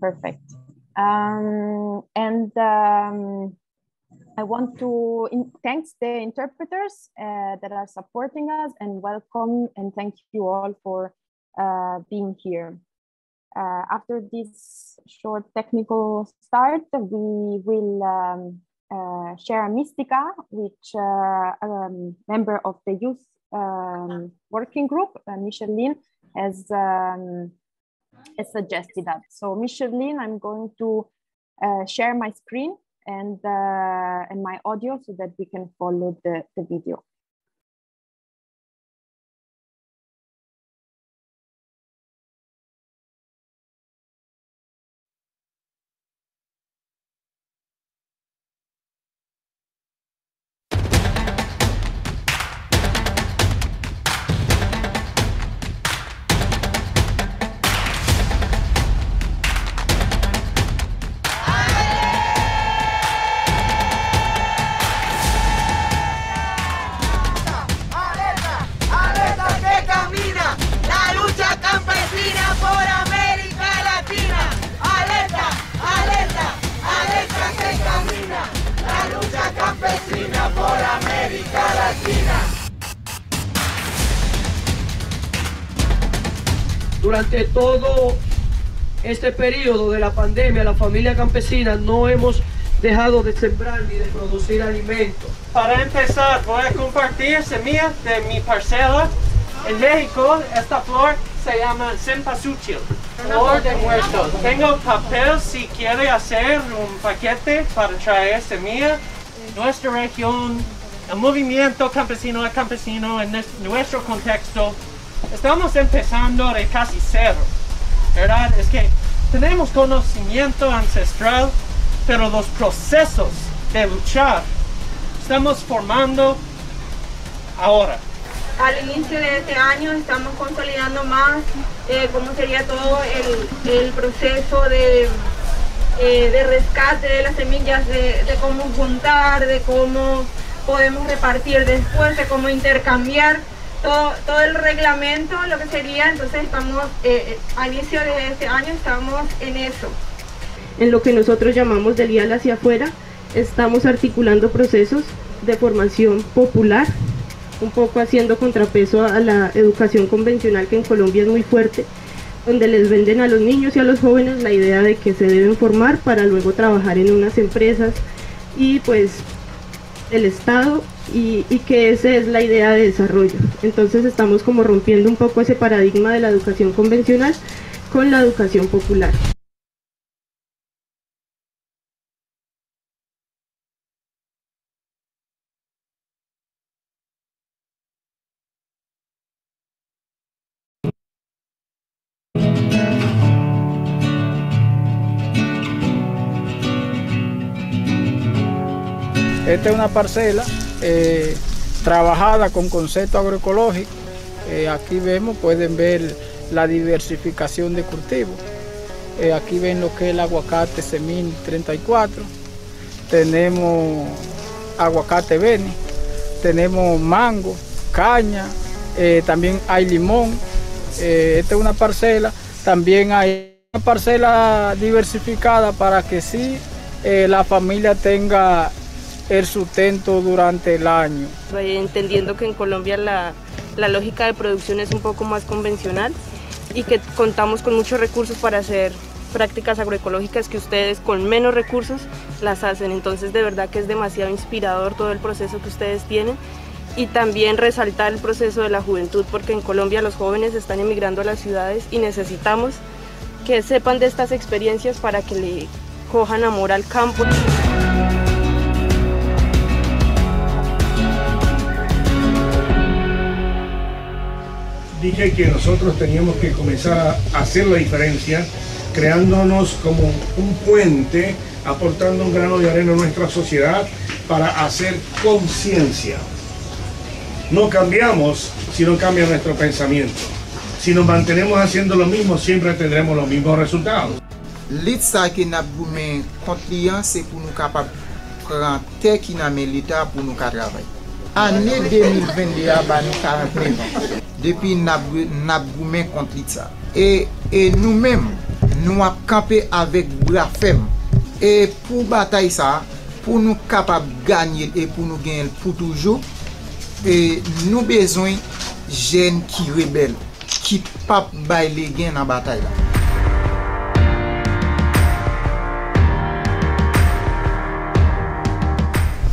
Perfect. I want to thank the interpreters that are supporting us, and welcome and thank you all for being here. After this short technical start, we will share a Mystica, which a member of the Youth Working Group, Micheline, has suggested that. So Micheline, I'm going to share my screen and my audio so that we can follow the video. Durante todo este periodo de la pandemia, la familia campesina no hemos dejado de sembrar ni de producir alimentos. Para empezar, voy a compartir semillas de mi parcela. En México, esta flor se llama cempasúchil, flor de muertos. Tengo papel si quiere hacer un paquete para traer semillas. Nuestra región, el movimiento campesino a campesino en nuestro contexto, estamos empezando de casi cero, ¿verdad? Es que tenemos conocimiento ancestral, pero los procesos de luchar estamos formando ahora. Al inicio de este año estamos consolidando más cómo sería todo el proceso de rescate de las semillas, de cómo juntar, de cómo podemos repartir después, de cómo intercambiar. Todo el reglamento, lo que sería, entonces estamos, a inicio de este año estamos en eso. En lo que nosotros llamamos del IAL hacia afuera, estamos articulando procesos de formación popular, un poco haciendo contrapeso a la educación convencional que en Colombia es muy fuerte, donde les venden a los niños y a los jóvenes la idea de que se deben formar para luego trabajar en unas empresas y pues el Estado y que esa es la idea de desarrollo. Entonces estamos como rompiendo un poco ese paradigma de la educación convencional con la educación popular. Esta es una parcela trabajada con concepto agroecológico. Aquí vemos, pueden ver la diversificación de cultivos. Aquí ven lo que es el aguacate semín 34. Tenemos aguacate beni, tenemos mango, caña, también hay limón. Esta es una parcela, también hay una parcela diversificada para que sí la familia tenga el sustento durante el año. Entendiendo que en Colombia la lógica de producción es un poco más convencional y que contamos con muchos recursos para hacer prácticas agroecológicas que ustedes con menos recursos las hacen. Entonces de verdad que es demasiado inspirador todo el proceso que ustedes tienen y también resaltar el proceso de la juventud, porque en Colombia los jóvenes están emigrando a las ciudades y necesitamos que sepan de estas experiencias para que le cojan amor al campo. Dije que nosotros teníamos que comenzar a hacer la diferencia, creándonos como un puente, aportando un grano de arena a nuestra sociedad para hacer conciencia. No cambiamos si no cambia nuestro pensamiento. Si nos mantenemos haciendo lo mismo, siempre tendremos los mismos resultados. L'État qui n'a pas contre client, c'est pour nous capables de prendre terre qui n'a pas l'État pour nous travailler. Année 2022, nous 49 ans. Depuis n'a pas contre l'État. Et nous-mêmes, nous avons campé avec bras ferme. Et pour bataille ça, pour nous capables de gagner et pour nous gagner pour toujours, et nous besoin jeunes qui rebelles, qui pas bailler les gains dans la bataille là.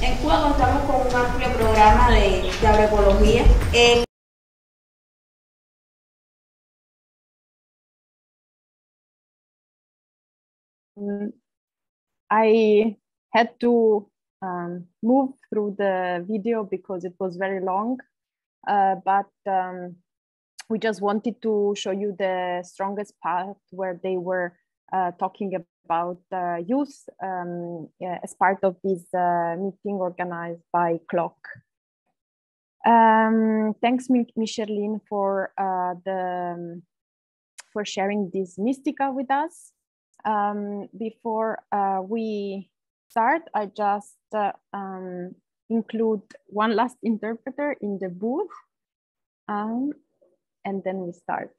En Cuba contamos con un amplio programa de agroecología. I had to move through the video because it was very long, but we just wanted to show you the strongest part where they were talking about youth as part of this meeting organized by CLOC. Thanks, Micheline, for sharing this Mystica with us. Before we start, I just include one last interpreter in the booth, and then we start.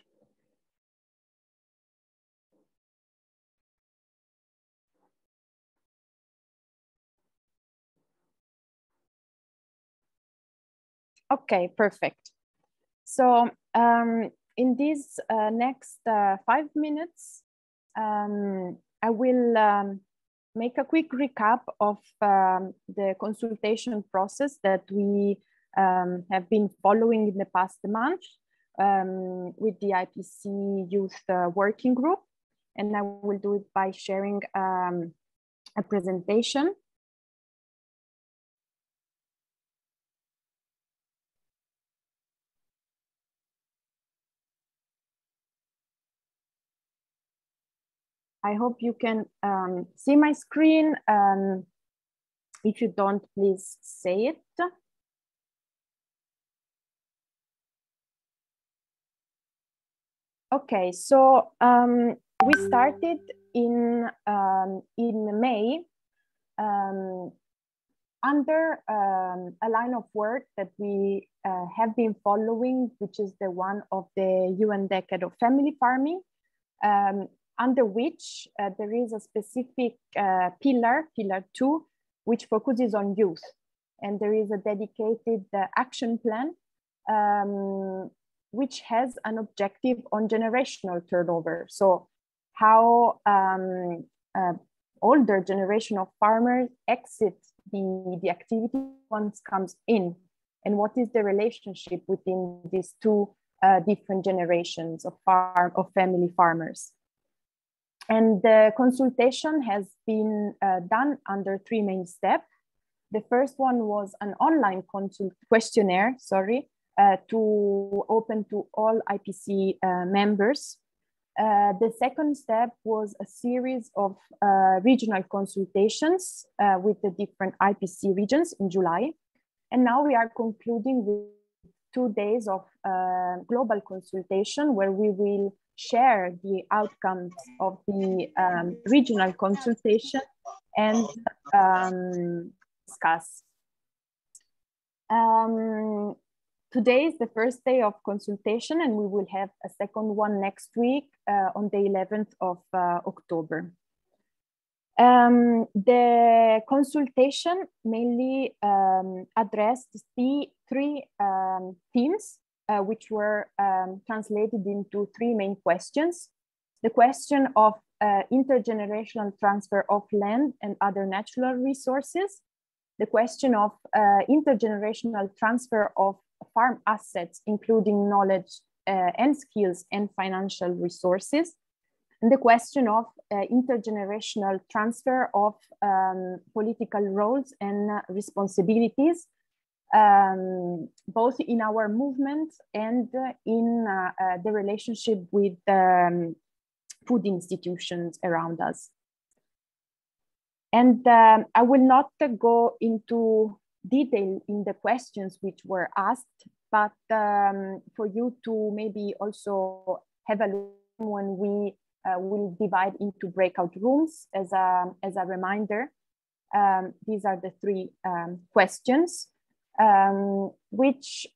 Okay, perfect. So in these next 5 minutes, I will make a quick recap of the consultation process that we have been following in the past month with the IPC Youth Working Group. And I will do it by sharing a presentation. I hope you can see my screen. If you don't, please say it. Okay, so we started in May under a line of work that we have been following, which is the one of the UN Decade of Family Farming. Under which there is a specific pillar 2, which focuses on youth. And there is a dedicated action plan, which has an objective on generational turnover. So how older generation of farmers exit the activity once comes in, and what is the relationship within these two different generations of family farmers. And the consultation has been done under 3 main steps. The first one was an online questionnaire, to open to all IPC members. The second step was a series of regional consultations with the different IPC regions in July. And now we are concluding with 2 days of global consultation, where we will share the outcomes of the regional consultation and discuss. Today is the first day of consultation, and we will have a second one next week on the 11th of October. The consultation mainly addressed the 3 themes, which were translated into 3 main questions. The question of intergenerational transfer of land and other natural resources, the question of intergenerational transfer of farm assets, including knowledge and skills and financial resources, and the question of intergenerational transfer of political roles and responsibilities, both in our movement and in the relationship with food institutions around us. And I will not go into detail in the questions which were asked, but for you to maybe also have a look when we will divide into breakout rooms as a reminder. These are the 3 questions, which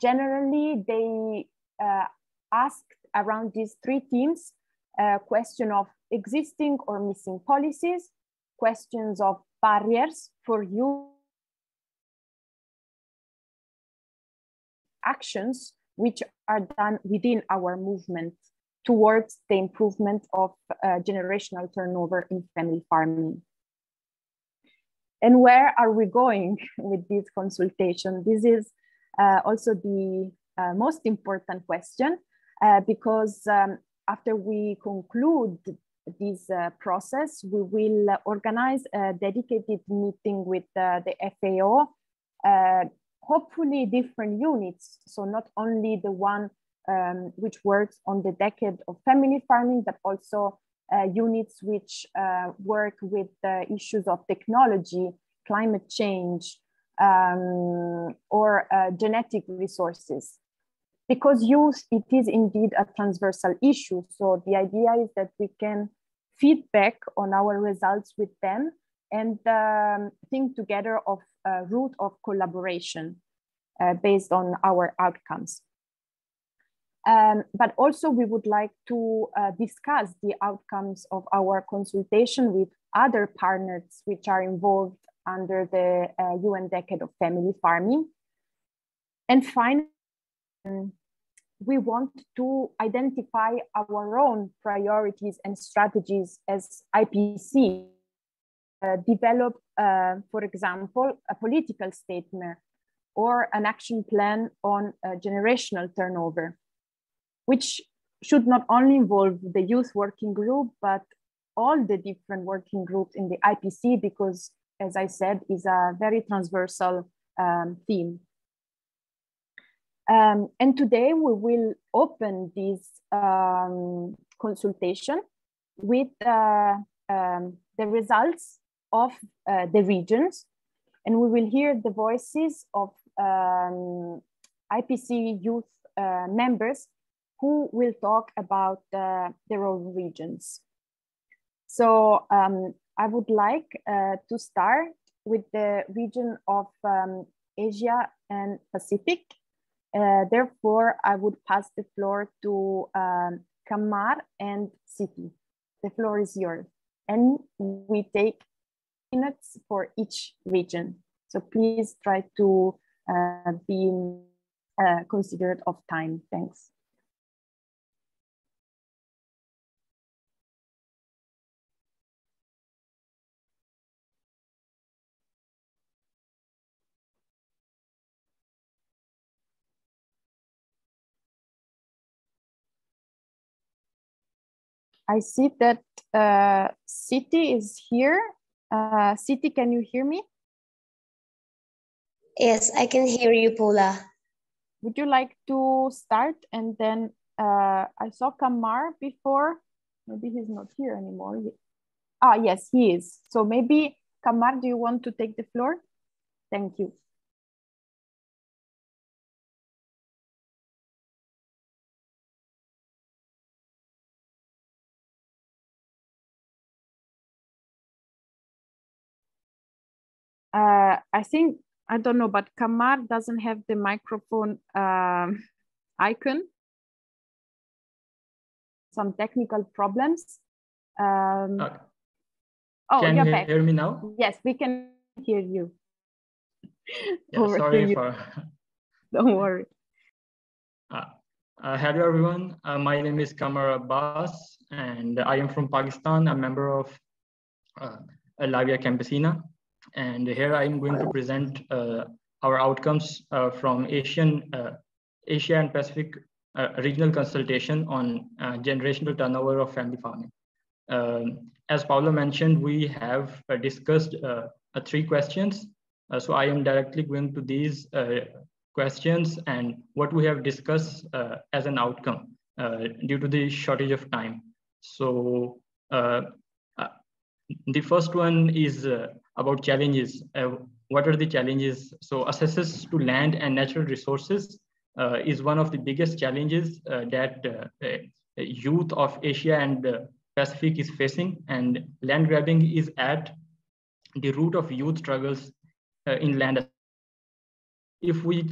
generally they asked around these 3 themes question of existing or missing policies, questions of barriers for youth, actions which are done within our movement towards the improvement of generational turnover in family farming. And where are we going with this consultation? This is also the most important question, because after we conclude this process, we will organize a dedicated meeting with the FAO, hopefully different units, so not only the one which works on the decade of family farming, but also units which work with the issues of technology, climate change, or genetic resources. Because youth, it is indeed a transversal issue. So the idea is that we can feedback on our results with them and think together of a route of collaboration based on our outcomes. But also we would like to discuss the outcomes of our consultation with other partners which are involved under the UN Decade of Family Farming. And finally, we want to identify our own priorities and strategies as IPC, develop, for example, a political statement or an action plan on generational turnover, which should not only involve the youth working group, but all the different working groups in the IPC, because, as I said, is a very transversal theme. And today we will open this consultation with the results of the regions, and we will hear the voices of IPC youth members who will talk about their own regions. So I would like to start with the region of Asia and Pacific. Therefore, I would pass the floor to Kamar and Siti. The floor is yours. And we take minutes for each region. So please try to be considerate of time. Thanks. I see that Siti is here. Siti, can you hear me? Yes, I can hear you, Paula. Would you like to start? And then I saw Kamar before. Maybe he's not here anymore. Ah, yes, he is. So maybe, Kamar, do you want to take the floor? Thank you. I think, I don't know, but Kamar doesn't have the microphone icon. Some technical problems. Oh, can you hear me now? Yes, we can hear you. Yeah, sorry for... Don't worry. Hello, everyone. My name is Kamar Abbas, and I am from Pakistan. I'm a member of Lavia Campesina. And here I am going to present our outcomes from Asia and Pacific regional consultation on generational turnover of family farming. As Paula mentioned, we have discussed 3 questions. So I am directly going to these questions and what we have discussed as an outcome due to the shortage of time. So the first one is about challenges. What are the challenges? So access to land and natural resources is one of the biggest challenges that youth of Asia and Pacific is facing, and land grabbing is at the root of youth struggles in land. If we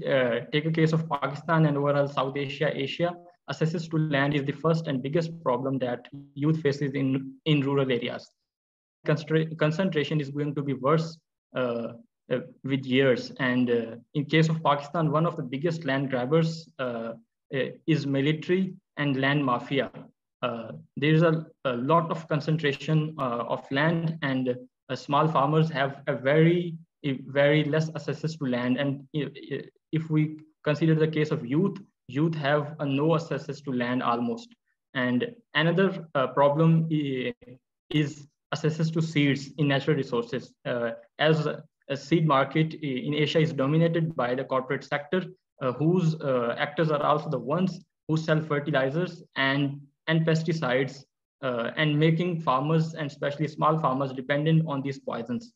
take a case of Pakistan and overall South Asia, access to land is the first and biggest problem that youth faces in rural areas. Concentration is going to be worse with years. And in case of Pakistan, one of the biggest land grabbers is military and land mafia. There is a lot of concentration of land, and small farmers have a very less access to land. And if we consider the case of youth have no access to land almost. And another problem is access to seeds in natural resources. As a seed market in Asia is dominated by the corporate sector, whose actors are also the ones who sell fertilizers and pesticides, and making farmers, and especially small farmers, dependent on these poisons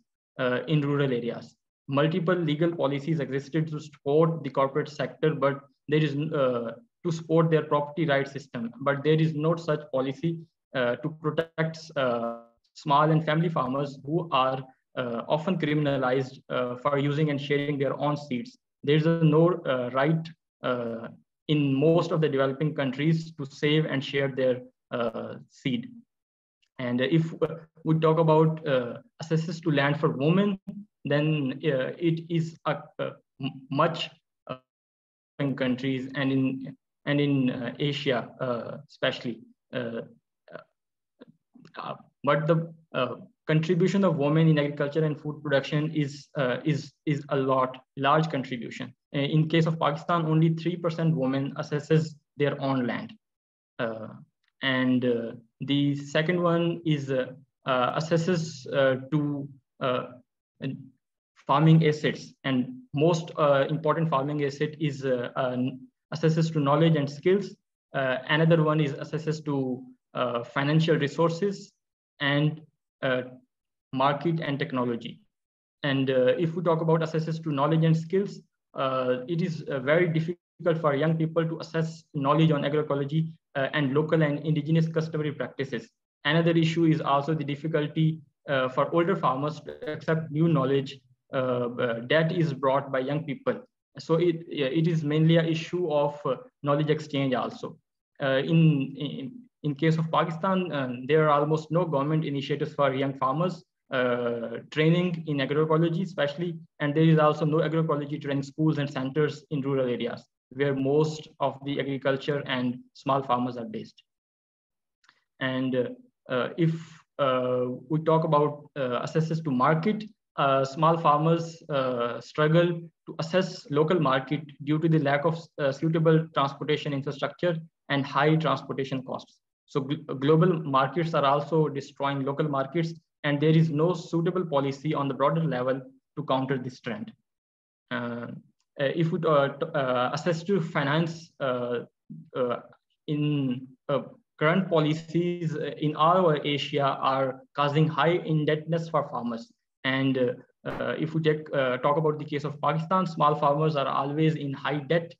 in rural areas. Multiple legal policies existed to support the corporate sector, but there is to support their property rights system, but there is no such policy to protect small and family farmers who are often criminalized for using and sharing their own seeds. There is no right in most of the developing countries to save and share their seed. And if we talk about access to land for women, then it is much in countries and in Asia especially. But the contribution of women in agriculture and food production is a large contribution. In case of Pakistan, only 3% women accesses their own land. And the second one is accesses to farming assets, and most important farming asset is accesses to knowledge and skills. Another one is accesses to financial resources and market and technology. And if we talk about accesses to knowledge and skills, it is very difficult for young people to access knowledge on agroecology and local and indigenous customary practices. Another issue is also the difficulty for older farmers to accept new knowledge that is brought by young people. So it is mainly an issue of knowledge exchange also. In case of Pakistan, there are almost no government initiatives for young farmers training in agroecology especially, and there is also no agroecology training schools and centers in rural areas where most of the agriculture and small farmers are based. And if we talk about access to market, small farmers struggle to access local market due to the lack of suitable transportation infrastructure and high transportation costs. So global markets are also destroying local markets, and there is no suitable policy on the broader level to counter this trend. If we access to finance in current policies in our Asia are causing high indebtedness for farmers. And if we talk about the case of Pakistan, small farmers are always in high debt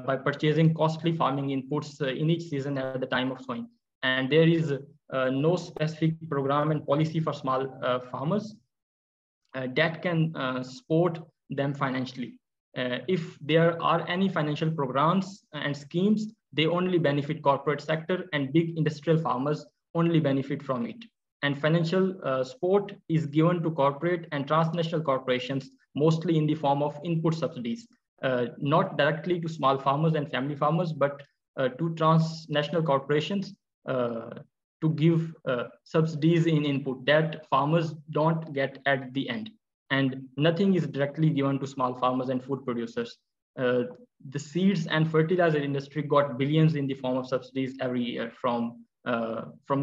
by purchasing costly farming inputs in each season at the time of sowing. And there is no specific program and policy for small farmers that can support them financially. If there are any financial programs and schemes, they only benefit corporate sector, and big industrial farmers only benefit from it. And financial support is given to corporate and transnational corporations, mostly in the form of input subsidies, not directly to small farmers and family farmers, but to transnational corporations to give subsidies in input that farmers don't get at the end. And nothing is directly given to small farmers and food producers. The seeds and fertilizer industry got billions in the form of subsidies every year from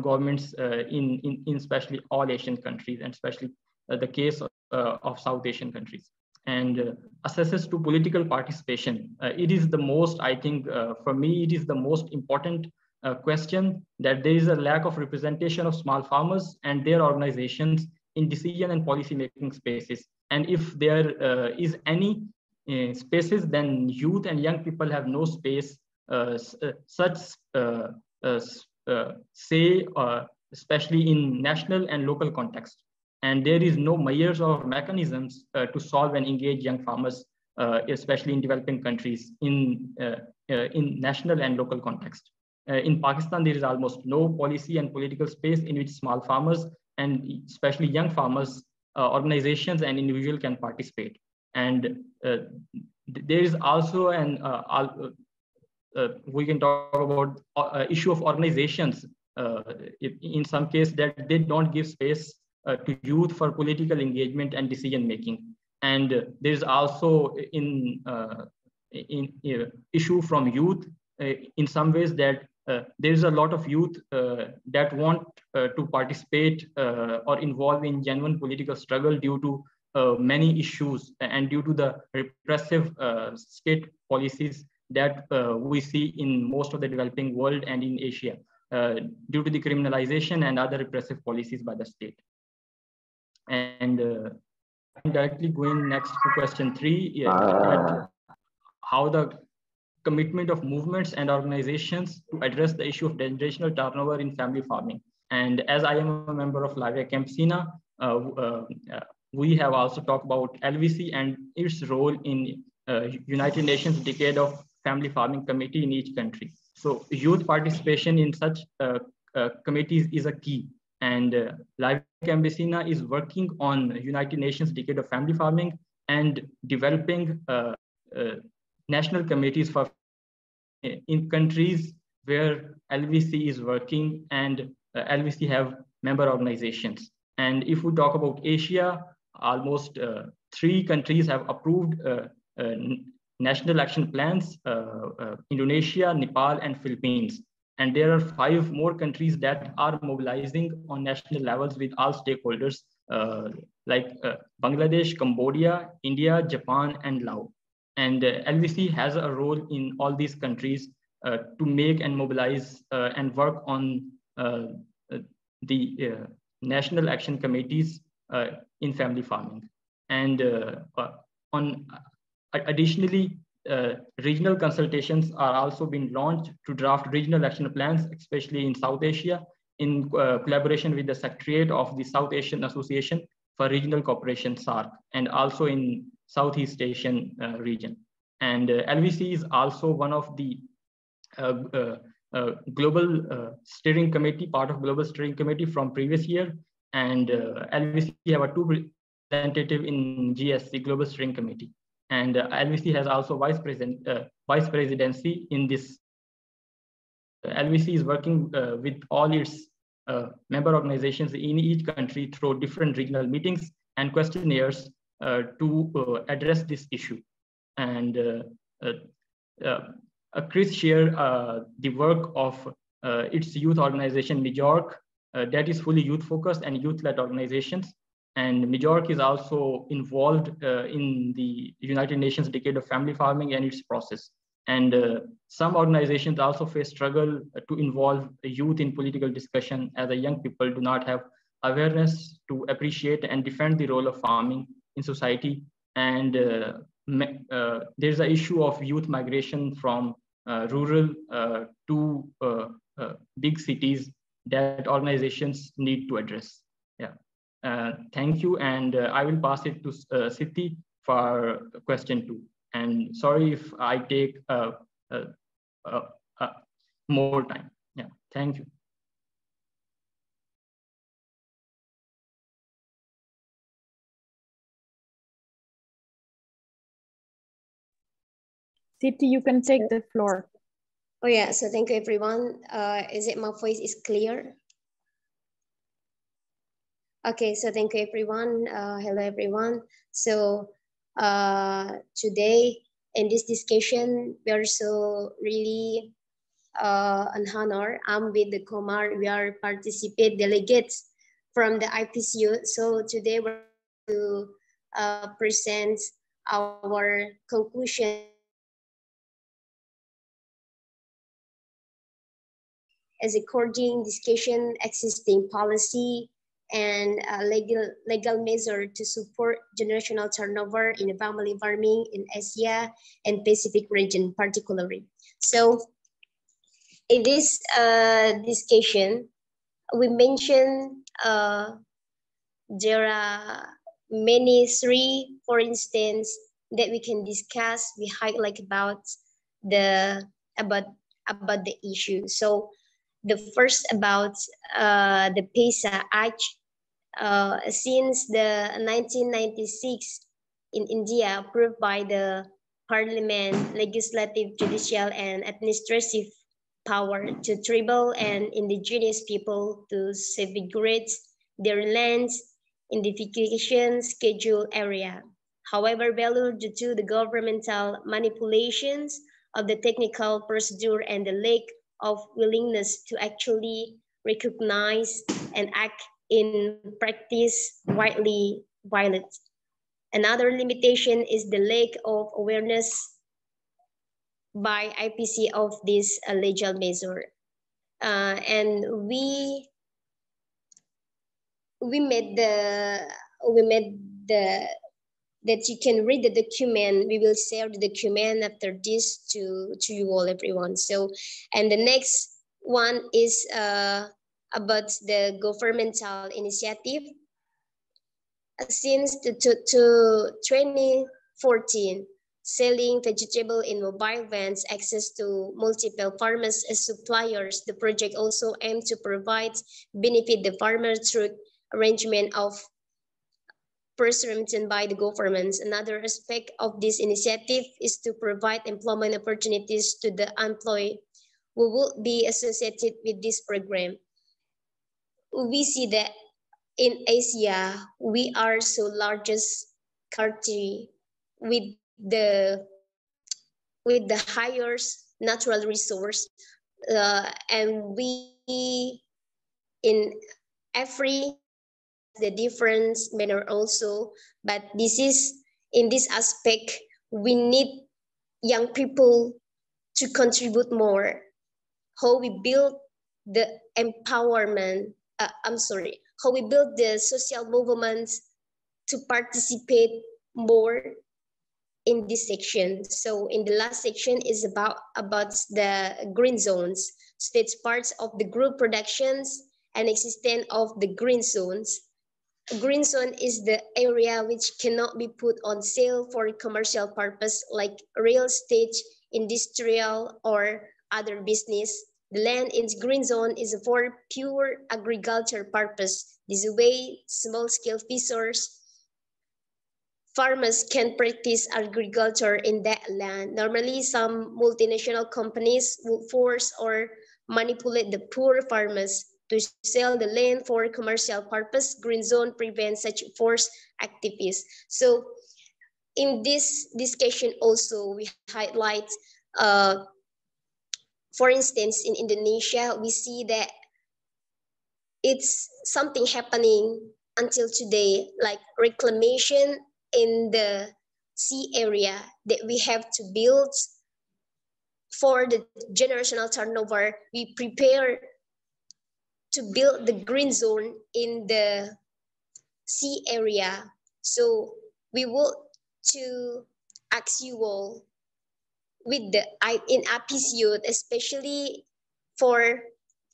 governments in especially all Asian countries, and especially the case of South Asian countries. And access to political participation. It is the most, I think, for me, it is the most important question, that there is a lack of representation of small farmers and their organizations in decision and policy making spaces. And if there is any spaces, then youth and young people have no space, such say, especially in national and local context. And there is no measures or mechanisms to solve and engage young farmers especially in developing countries in national and local context. In Pakistan, there is almost no policy and political space in which small farmers and especially young farmers, organizations and individuals can participate. And there is also an, we can talk about issue of organizations in some case that they don't give space to youth for political engagement and decision making. And there is also issue from youth in some ways that there is a lot of youth that want to participate or involve in genuine political struggle due to many issues and due to the repressive state policies that we see in most of the developing world and in Asia due to the criminalization and other repressive policies by the state. And I'm directly going next to question 3, how the commitment of movements and organizations to address the issue of generational turnover in family farming. And as I am a member of Lavia Campesina, we have also talked about LVC and its role in United Nations Decade of Family Farming Committee in each country. So youth participation in such committees is a key. And Lavia Campesina is working on United Nations Decade of Family Farming and developing national committees for in countries where LVC is working and LVC have member organizations. And if we talk about Asia, almost 3 countries have approved national action plans, Indonesia, Nepal, and Philippines. And there are 5 more countries that are mobilizing on national levels with all stakeholders like Bangladesh, Cambodia, India, Japan, and Laos. And LVC has a role in all these countries to make and mobilize and work on the national action committees in family farming. And additionally, regional consultations are also being launched to draft regional action plans, especially in South Asia, in collaboration with the Secretariat of the South Asian Association for Regional Cooperation, SARC, and also in Southeast Asian region. And LVC is also one of the global steering committee, part of global steering committee from previous year. And LVC have a 2 representative in GSC, Global Steering Committee. And LVC has also vice presidency in this. LVC is working with all its member organizations in each country through different regional meetings and questionnaires to address this issue. And Chris shared the work of its youth organization, Majorc, that is fully youth focused and youth-led organizations. And Majorc is also involved in the United Nations Decade of Family Farming and its process. And some organizations also face struggle to involve youth in political discussion, as the young people do not have awareness to appreciate and defend the role of farming in society. And there's an issue of youth migration from rural to big cities that organizations need to address. Yeah. Thank you, and I will pass it to Siddhi for question 2. And sorry if I take more time. Yeah, thank you. Siddhi, you can take the floor. Oh yeah, so thank you everyone. Is it my voice is clear? Okay, so thank you everyone. Hello everyone. So today in this discussion, we are so really an honor. I'm with the Komar. We are participate delegates from the IPC Youth. So today we're to present our conclusion as according discussion existing policy and legal measure to support generational turnover in the family farming in Asia and Pacific region particularly. So in this discussion, we mentioned there are many 3, for instance, that we can discuss. We highlight about the issue. So the first about the PESA Act. Since the 1996 in India, approved by the Parliament, legislative, judicial, and administrative power to tribal and indigenous people to segregate their lands identification schedule area. However, value due to the governmental manipulations of the technical procedure and the lack of willingness to actually recognize and act in practice widely violent. Another limitation is the lack of awareness by IPC of this legal measure. And we made the that you can read the document. We will share the document after this to you all, everyone. So, and the next one is about the governmental initiative. Since 2014, selling vegetable in mobile vans, access to multiple farmers as suppliers. The project also aims to provide benefit the farmers through arrangement of pursued by the governments. Another aspect of this initiative is to provide employment opportunities to the employee who will be associated with this program. We see that in Asia, we are so largest country with the highest natural resource, and we in every the different manner also, but this is in this aspect we need young people to contribute more. How we build the empowerment, how we build the social movements to participate more in this section. So in the last section is about the green zones. So it's parts of the group productions and existence of the green zones. A green zone is the area which cannot be put on sale for commercial purpose like real estate, industrial, or other business. The land in the green zone is for pure agriculture purpose. This way, small-scale fishers, farmers can practice agriculture in that land. Normally, some multinational companies will force or manipulate the poor farmers to sell the land for commercial purpose. Green zone prevents such forced activities. So in this discussion also, we highlight, for instance, in Indonesia, we see that it's something happening until today, like reclamation in the sea area that we have to build for the generational turnover. We prepare to build the green zone in the sea area. So we want to ask you all with the in IPC Youth, especially for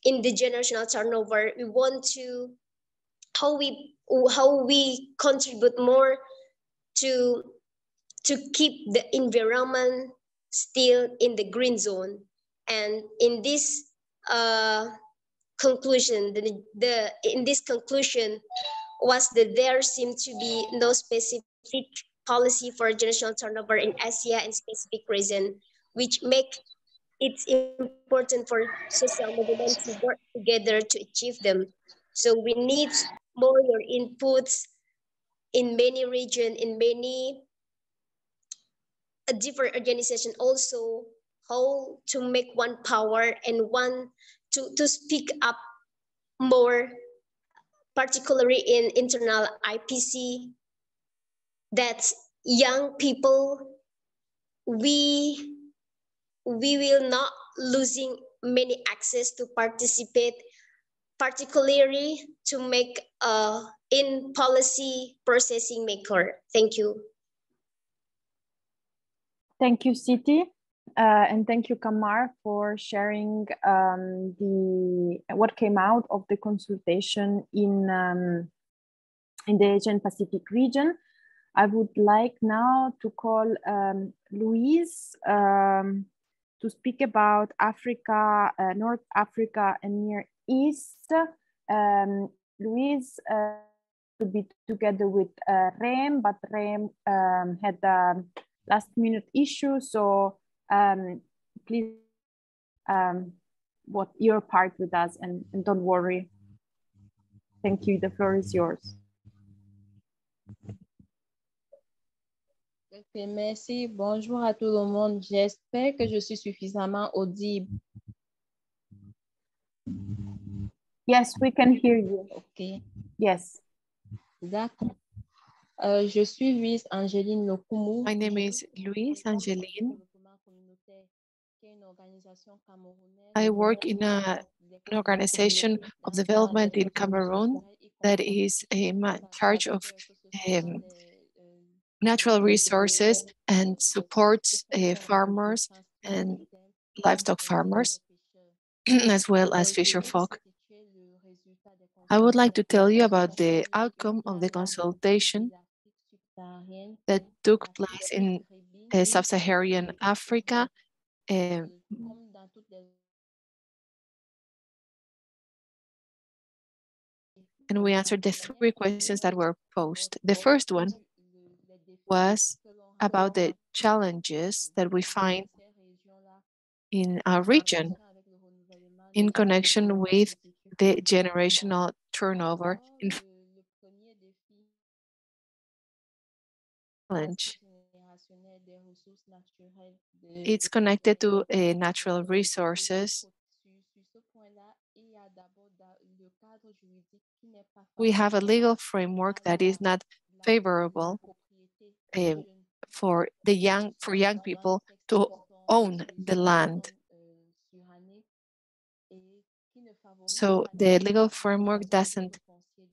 in the generational turnover, we want to how we contribute more to keep the environment still in the green zone. And in this conclusion, in this conclusion was that there seemed to be no specific policy for generational turnover in Asia in specific reason, which make it important for social movements to work together to achieve them. So we need more your inputs in many regions, in many different organizations also, how to make one power and one to speak up more, particularly in internal IPC, that young people, we will not losing many access to participate, particularly to make in policy processing maker. Thank you. Thank you, Siti, and thank you, Kamar, for sharing what came out of the consultation in the Asian Pacific region. I would like now to call Louise to speak about Africa, North Africa and Near East. Louise will be together with Rem, but Rem had a last minute issue, so please what your part with us and don't worry. Thank you, the floor is yours. Ok, merci. Bonjour à tout le monde. J'espère que je suis suffisamment audible. Yes, we can hear you. Ok. Yes. D'accord. Je suis Louise Angéline Lokumu. My name is Louise Angeline. I work in an organization of development in Cameroon that is in charge of natural resources and supports farmers and livestock farmers, as well as fisher folk. I would like to tell you about the outcome of the consultation that took place in sub-Saharan Africa. And we answered the 3 questions that were posed. The first one was about the challenges that we find in our region in connection with the generational turnover in challenge. It's connected to natural resources. We have a legal framework that is not favorable for young people to own the land. So the legal framework doesn't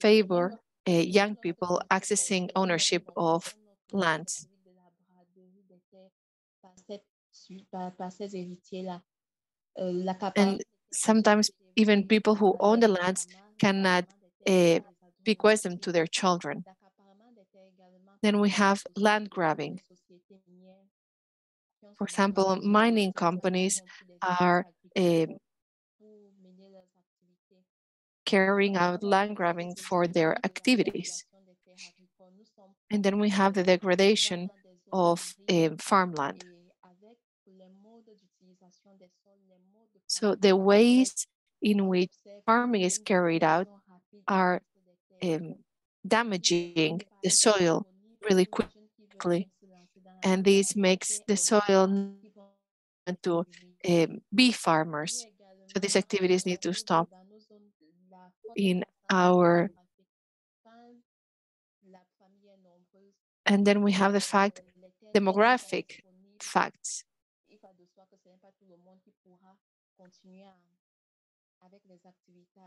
favor young people accessing ownership of lands. And sometimes even people who own the lands cannot bequeath them to their children. Then we have land grabbing. For example, mining companies are carrying out land grabbing for their activities. And then we have the degradation of farmland. So the ways in which farming is carried out are damaging the soil really quickly. And this makes the soil to be farmers. So these activities need to stop in our. And then we have the demographic facts.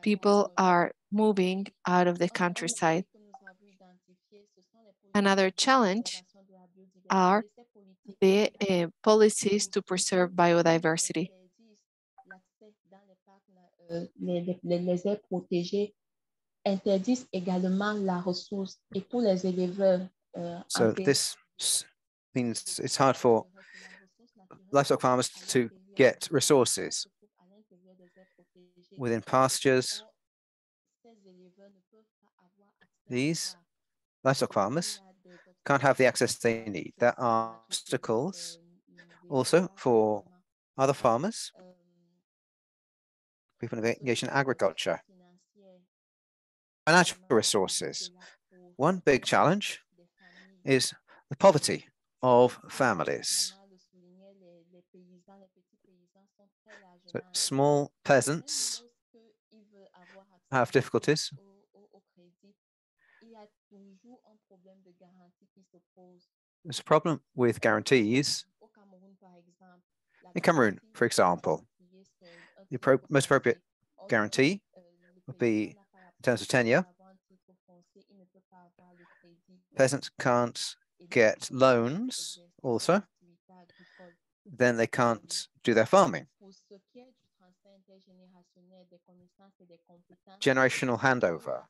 People are moving out of the countryside. Another challenge are the policies to preserve biodiversity. Les aires protégées interdisent également la ressource et pour les éleveurs. So this means it's hard for livestock farmers to get resources within pastures. These livestock farmers can't have the access they need. There are obstacles also for other farmers, people engaged in agriculture. Financial resources. One big challenge is the poverty of families. So small peasants have difficulties. There's a problem with guarantees. In Cameroon, for example, the most appropriate guarantee would be in terms of tenure. Peasants can't get loans also. Then they can't do their farming. Generational handover.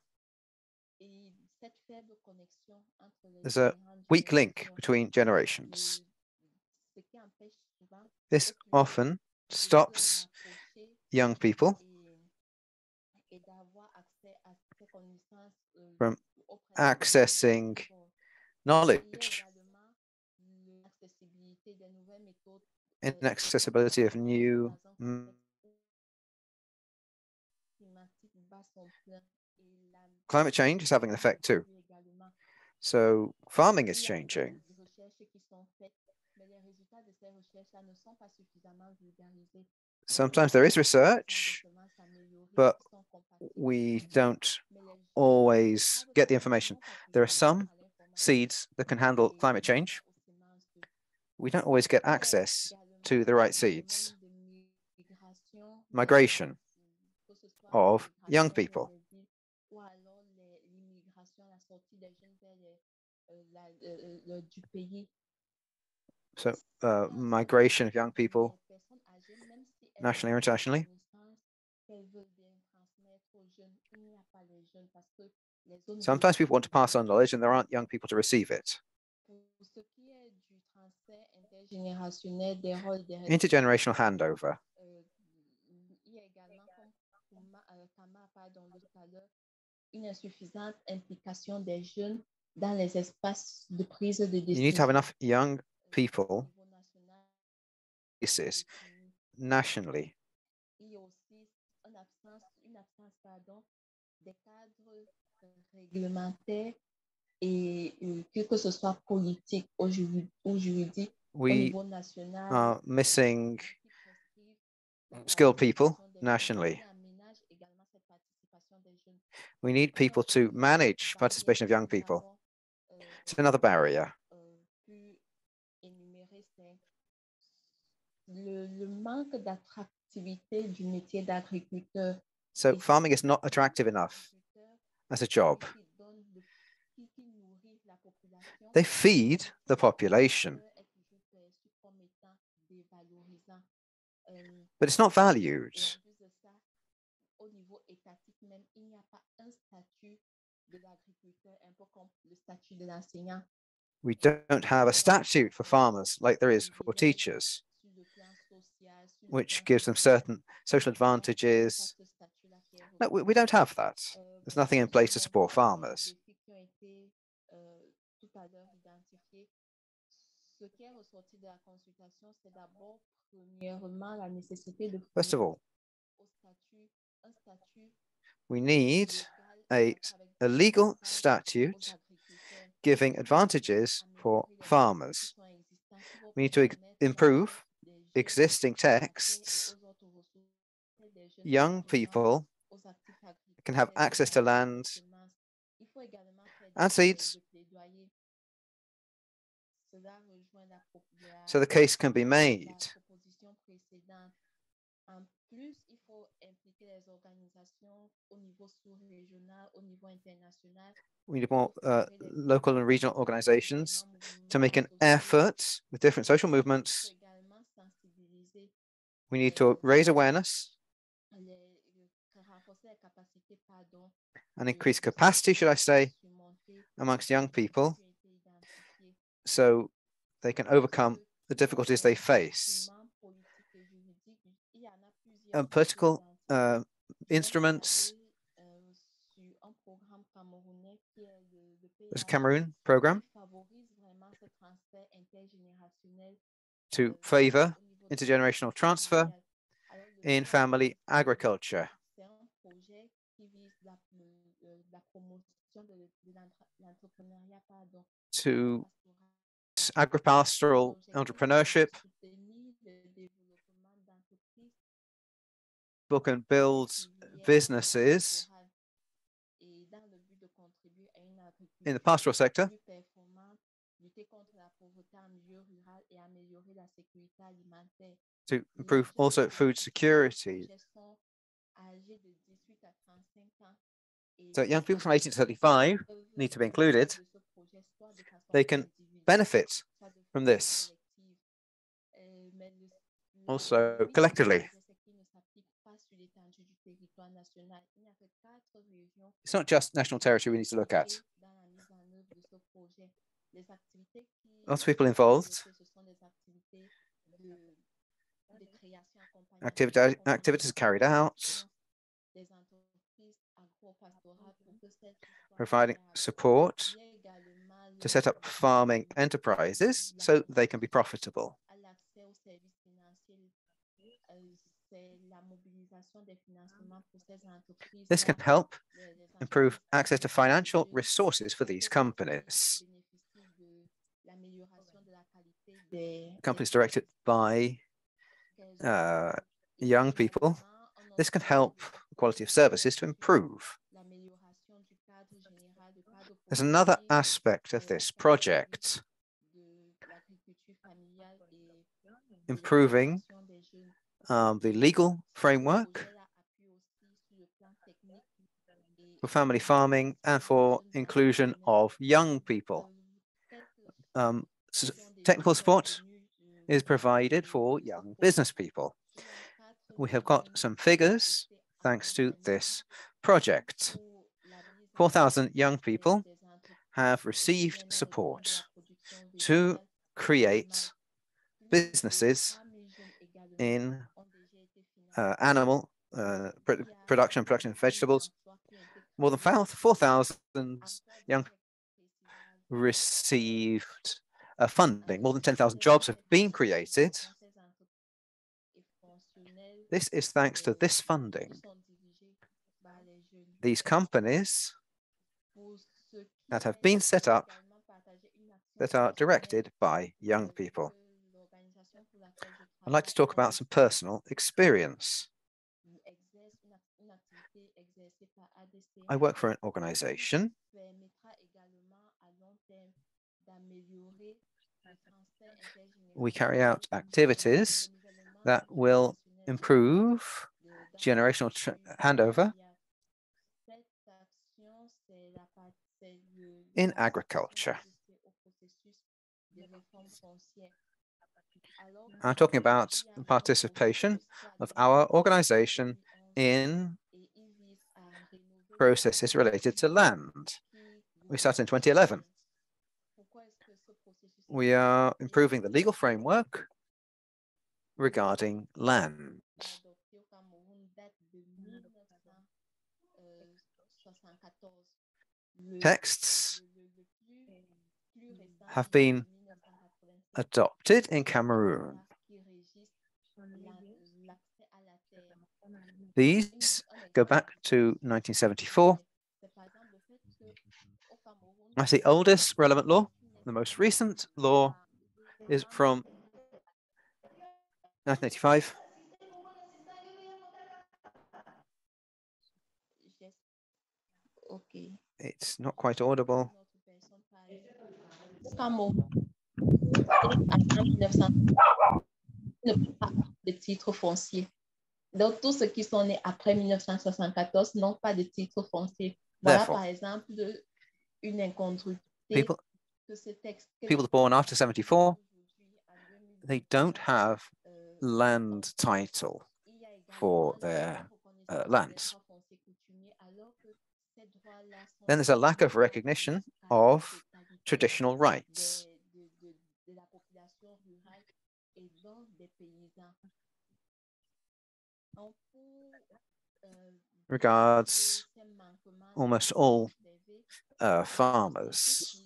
There's a weak link between generations. This often stops young people from accessing knowledge, inaccessibility of new climate change is having an effect too. So farming is changing. Sometimes there is research, but we don't always get the information. There are some seeds that can handle climate change. We don't always get access to the right seeds. Migration of young people. So migration of young people, nationally or internationally. Sometimes people want to pass on knowledge and there aren't young people to receive it. Intergenerational handover. You need to have enough young people nationally. We are missing skilled people nationally. We need people to manage participation of young people. It's another barrier. So farming is not attractive enough as a job. They feed the population, but it's not valued. We don't have a statute for farmers like there is for teachers, which gives them certain social advantages. No, we don't have that. There's nothing in place to support farmers. First of all, we need a legal statute giving advantages for farmers. We need to improve existing texts. Young people can have access to land and seeds, so the case can be made. We need more local and regional organizations to make an effort with different social movements. We need to raise awareness and increase capacity, should I say, amongst young people so they can overcome the difficulties they face. Political instruments. There's a Cameroon program to favor intergenerational transfer in family agriculture. To agripastoral entrepreneurship, people can build businesses in the pastoral sector to improve also food security. So young people from 18 to 35 need to be included. They can benefit from this also collectively. It's not just national territory we need to look at. Lots of people involved. Activities carried out, providing support to set up farming enterprises so they can be profitable. This can help improve access to financial resources for these companies. Companies directed by young people. This can help the quality of services to improve. There's another aspect of this project, improving the legal framework for family farming and for inclusion of young people. Technical support is provided for young business people. We have got some figures thanks to this project. 4,000 young people have received support to create businesses in animal production of vegetables. More than 4,000 young received funding. More than 10,000 jobs have been created. This is thanks to this funding. These companies that have been set up that are directed by young people. I'd like to talk about some personal experience. I work for an organization. We carry out activities that will improve generational handover in agriculture. I'm talking about the participation of our organization in processes related to land. We started in 2011. We are improving the legal framework regarding land. Texts have been adopted in Cameroon. These go back to 1974. That's the oldest relevant law. The most recent law is from 1985. Okay. It's not quite audible. De titres fonciers. Donc, tous ceux qui sont nés après 1974 n'ont pas de titre foncier. Voilà, par exemple, une incongruité. People born after 74, they don't have land title for their lands. Then there's a lack of recognition of traditional rights. Regards almost all farmers.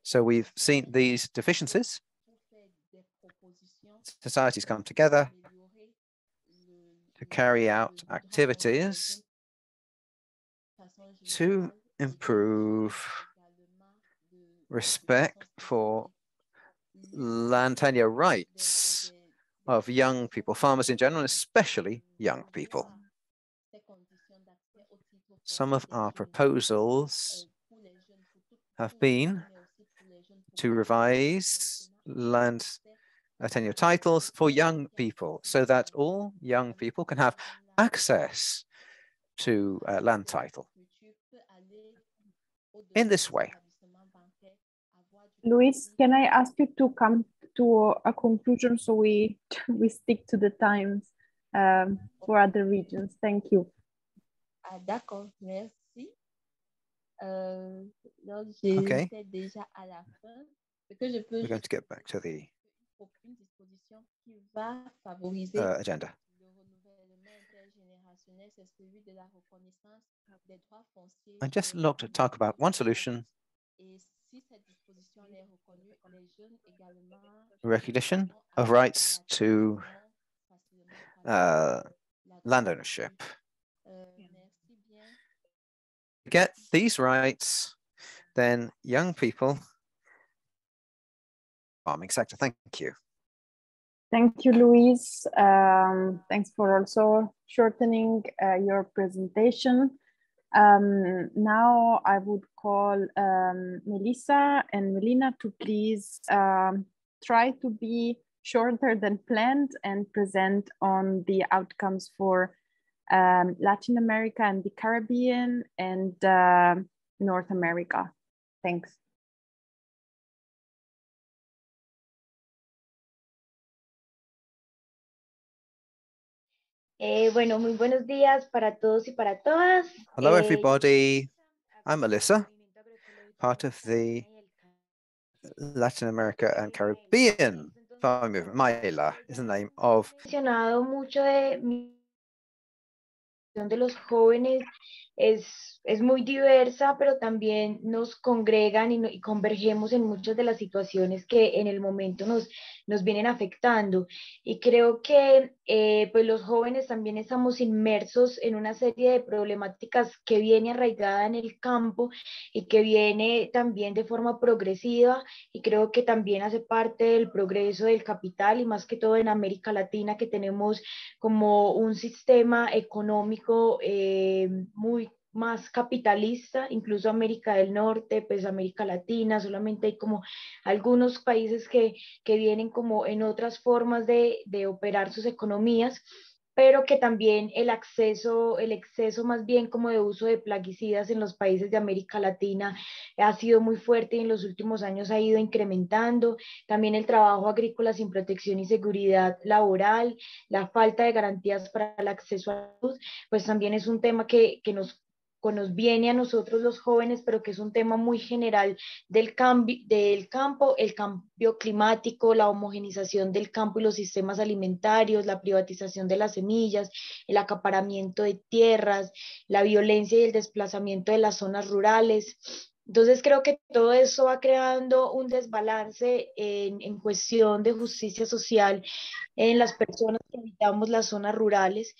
So we've seen these deficiencies. Societies come together to carry out activities to improve respect for land tenure rights of young people, farmers in general, and especially young people. Some of our proposals have been to revise land tenure titles for young people so that all young people can have access to land title. In this way. Luis, can I ask you to come to a conclusion so we stick to the times for other regions? Thank you. D'accord, merci. Okay. We're going to get back to the agenda. I just looked to talk about one solution, recognition of rights to land ownership. Get these rights, then young people, farming sector. Thank you. Thank you, Luis. Thanks for also shortening your presentation. Now I would call Melissa and Melina to please try to be shorter than planned and present on the outcomes for Latin America and the Caribbean and North America. Thanks. Bueno, muy buenos días para todos y para todas. Hello, everybody. I'm Melissa, part of the Latin America and Caribbean farming movement. Maila is the name of. Mencionado mucho de los jóvenes es muy diversa, pero también nos congregan y convergemos en muchas de las situaciones que en el momento nos vienen afectando. Y creo que pues los jóvenes también estamos inmersos en una serie de problemáticas que viene arraigada en el campo y que viene también de forma progresiva, y creo que también hace parte del progreso del capital, y más que todo en América Latina, que tenemos como un sistema económico muy más capitalista. Incluso América del Norte, pues América Latina, solamente hay como algunos países que vienen como en otras formas de operar sus economías, pero que también el exceso más bien como de uso de plaguicidas en los países de América Latina ha sido muy fuerte y en los últimos años ha ido incrementando. También el trabajo agrícola sin protección y seguridad laboral, la falta de garantías para el acceso a la salud, pues también es un tema que nos viene a nosotros los jóvenes, pero que es un tema muy general del campo, el cambio climático, la homogenización del campo y los sistemas alimentarios, la privatización de las semillas, el acaparamiento de tierras, la violencia y el desplazamiento de las zonas rurales. Entonces creo que todo eso va creando un desbalance en cuestión de justicia social en las personas que habitamos las zonas rurales.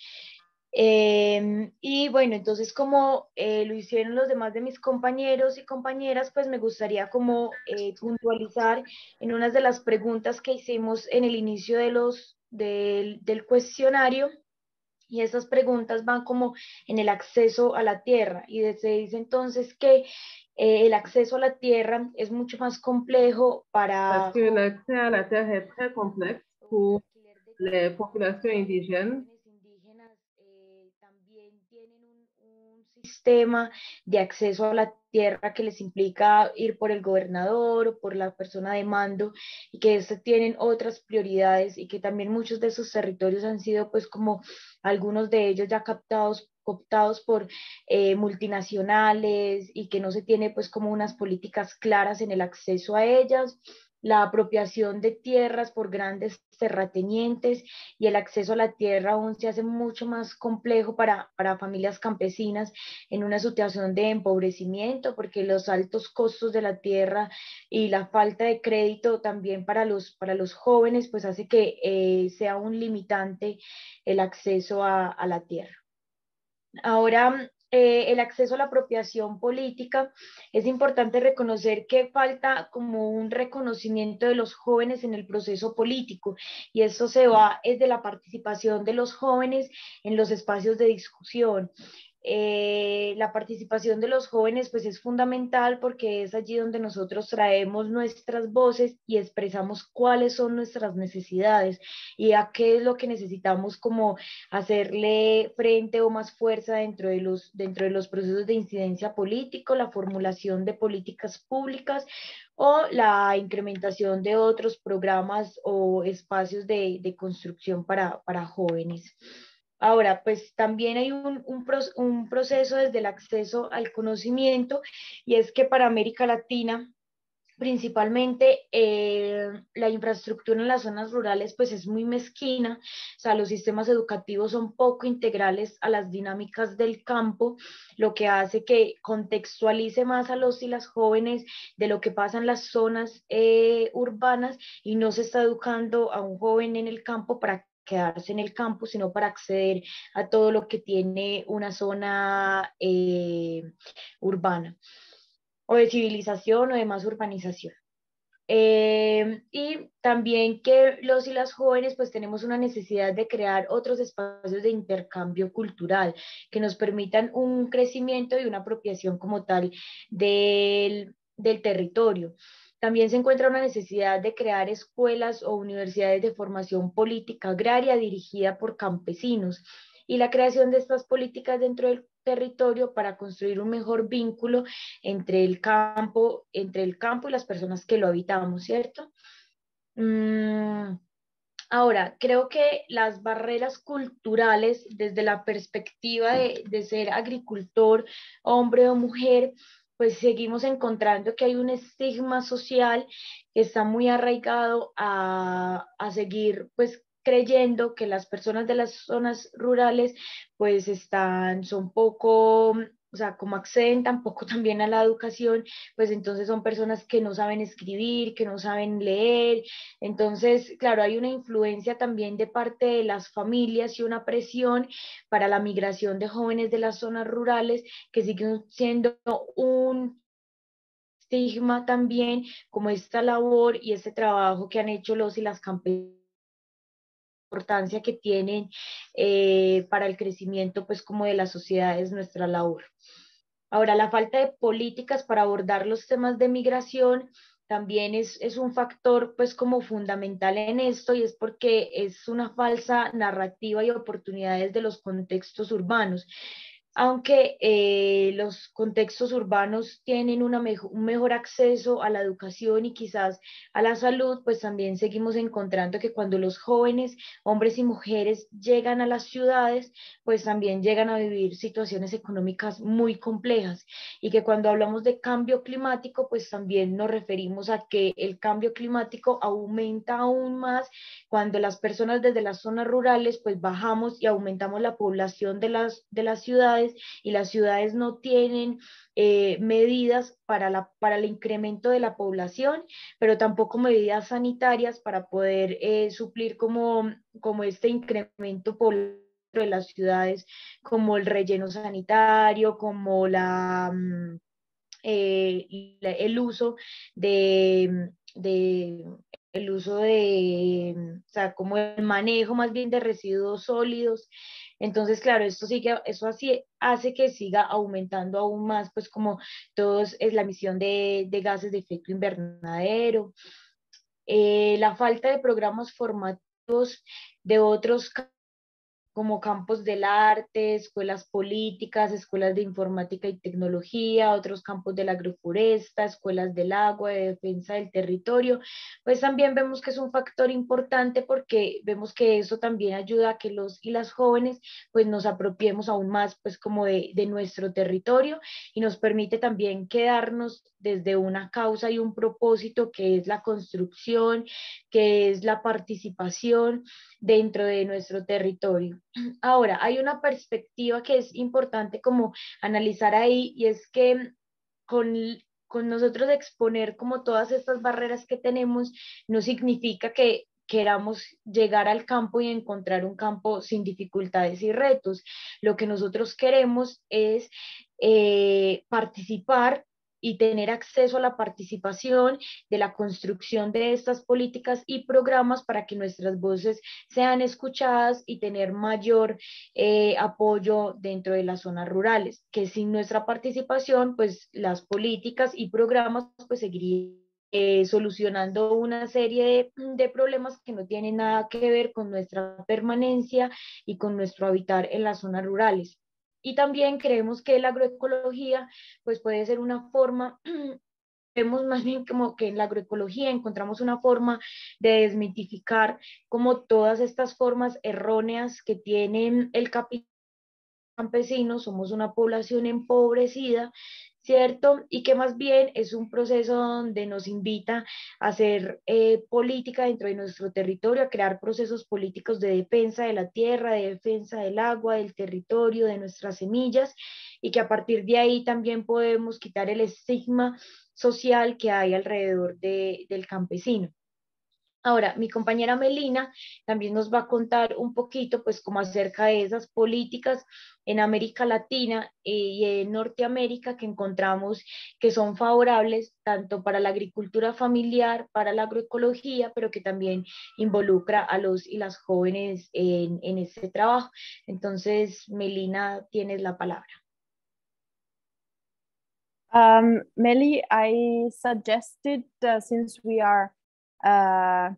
Y bueno, entonces como lo hicieron los demás de mis compañeros y compañeras, pues me gustaría como puntualizar en unas de las preguntas que hicimos en el inicio del cuestionario. Y esas preguntas van como en el acceso a la tierra, y se dice entonces que el acceso a la tierra es mucho más complejo para... Parce que l'accès à la terre est très complexe pour les populations indigènes. Sistema de acceso a la tierra que les implica ir por el gobernador o por la persona de mando, y que tienen otras prioridades, y que también muchos de esos territorios han sido pues como algunos de ellos ya cooptados por multinacionales, y que no se tiene pues como unas políticas claras en el acceso a ellas, la apropiación de tierras por grandes terratenientes, y el acceso a la tierra aún se hace mucho más complejo para familias campesinas en una situación de empobrecimiento, porque los altos costos de la tierra y la falta de crédito también para los jóvenes pues hace que sea un limitante el acceso a la tierra. Ahora, el acceso a la apropiación política, es importante reconocer que falta como un reconocimiento de los jóvenes en el proceso político, y eso se va desde la participación de los jóvenes en los espacios de discusión. La participación de los jóvenes pues es fundamental, porque es allí donde nosotros traemos nuestras voces y expresamos cuáles son nuestras necesidades y a qué es lo que necesitamos como hacerle frente o más fuerza dentro de los procesos de incidencia político, la formulación de políticas públicas o la incrementación de otros programas o espacios de construcción para jóvenes. Ahora, pues también hay un proceso desde el acceso al conocimiento, y es que para América Latina, principalmente la infraestructura en las zonas rurales pues es muy mezquina, o sea, los sistemas educativos son poco integrales a las dinámicas del campo, lo que hace que contextualice más a los y las jóvenes de lo que pasa en las zonas urbanas, y no se está educando a un joven en el campo para quedarse en el campo, sino para acceder a todo lo que tiene una zona urbana, o de civilización o de más urbanización. Y también que los y las jóvenes pues tenemos una necesidad de crear otros espacios de intercambio cultural que nos permitan un crecimiento y una apropiación como tal del territorio. También se encuentra una necesidad de crear escuelas o universidades de formación política agraria dirigida por campesinos, y la creación de estas políticas dentro del territorio para construir un mejor vínculo entre el campo y las personas que lo habitamos, ¿cierto? Ahora, creo que las barreras culturales desde la perspectiva de ser agricultor, hombre o mujer, pues seguimos encontrando que hay un estigma social que está muy arraigado a seguir pues creyendo que las personas de las zonas rurales pues son poco, o sea, como acceden tampoco también a la educación, pues entonces son personas que no saben escribir, que no saben leer. Entonces, claro, hay una influencia también de parte de las familias y una presión para la migración de jóvenes de las zonas rurales, que siguen siendo un estigma también, como esta labor y este trabajo que han hecho los y las campesinas, importancia que tienen para el crecimiento pues como de la sociedad es nuestra labor. Ahora, la falta de políticas para abordar los temas de migración también es un factor pues como fundamental en esto, y es porque es una falsa narrativa y oportunidades de los contextos urbanos. Aunque los contextos urbanos tienen un mejor acceso a la educación y quizás a la salud, pues también seguimos encontrando que cuando los jóvenes, hombres y mujeres, llegan a las ciudades, pues también llegan a vivir situaciones económicas muy complejas, y que cuando hablamos de cambio climático, pues también nos referimos a que el cambio climático aumenta aún más cuando las personas desde las zonas rurales pues bajamos y aumentamos la población de las ciudades, y las ciudades no tienen medidas para el incremento de la población, pero tampoco medidas sanitarias para poder suplir como este incremento poblacional de las ciudades, como el relleno sanitario, como el uso o sea, como el manejo más bien de residuos sólidos. Entonces, claro, eso así hace que siga aumentando aún más, pues como todos es la emisión de gases de efecto invernadero, la falta de programas formativos de otros como campos del arte, escuelas políticas, escuelas de informática y tecnología, otros campos de la agroforesta, escuelas del agua, de defensa del territorio, pues también vemos que es un factor importante, porque vemos que eso también ayuda a que los y las jóvenes pues nos apropiemos aún más pues como de nuestro territorio, y nos permite también quedarnos desde una causa y un propósito que es la construcción, que es la participación dentro de nuestro territorio. Ahora, hay una perspectiva que es importante como analizar ahí, y es que con, con nosotros exponer como todas estas barreras que tenemos, no significa que queramos llegar al campo y encontrar un campo sin dificultades y retos. Lo que nosotros queremos es participar y tener acceso a la participación de la construcción de estas políticas y programas para que nuestras voces sean escuchadas y tener mayor apoyo dentro de las zonas rurales, que sin nuestra participación, pues las políticas y programas pues seguirían solucionando una serie de problemas que no tienen nada que ver con nuestra permanencia y con nuestro habitar en las zonas rurales. Y también creemos que la agroecología pues puede ser una forma vemos más bien como que en la agroecología encontramos una forma de desmitificar como todas estas formas erróneas que tienen el capital campesino. Somos una población empobrecida, ¿cierto? Y que más bien es un proceso donde nos invita a hacer política dentro de nuestro territorio, a crear procesos políticos de defensa de la tierra, de defensa del agua, del territorio, de nuestras semillas, y que a partir de ahí también podemos quitar el estigma social que hay alrededor del campesino. Ahora, mi compañera Melina también nos va a contar un poquito, pues, como acerca de esas políticas en América Latina y en Norteamérica que encontramos que son favorables tanto para la agricultura familiar, para la agroecología, pero que también involucra a los y las jóvenes en este trabajo. Entonces, Melina, tienes la palabra. Meli, I suggested, since we are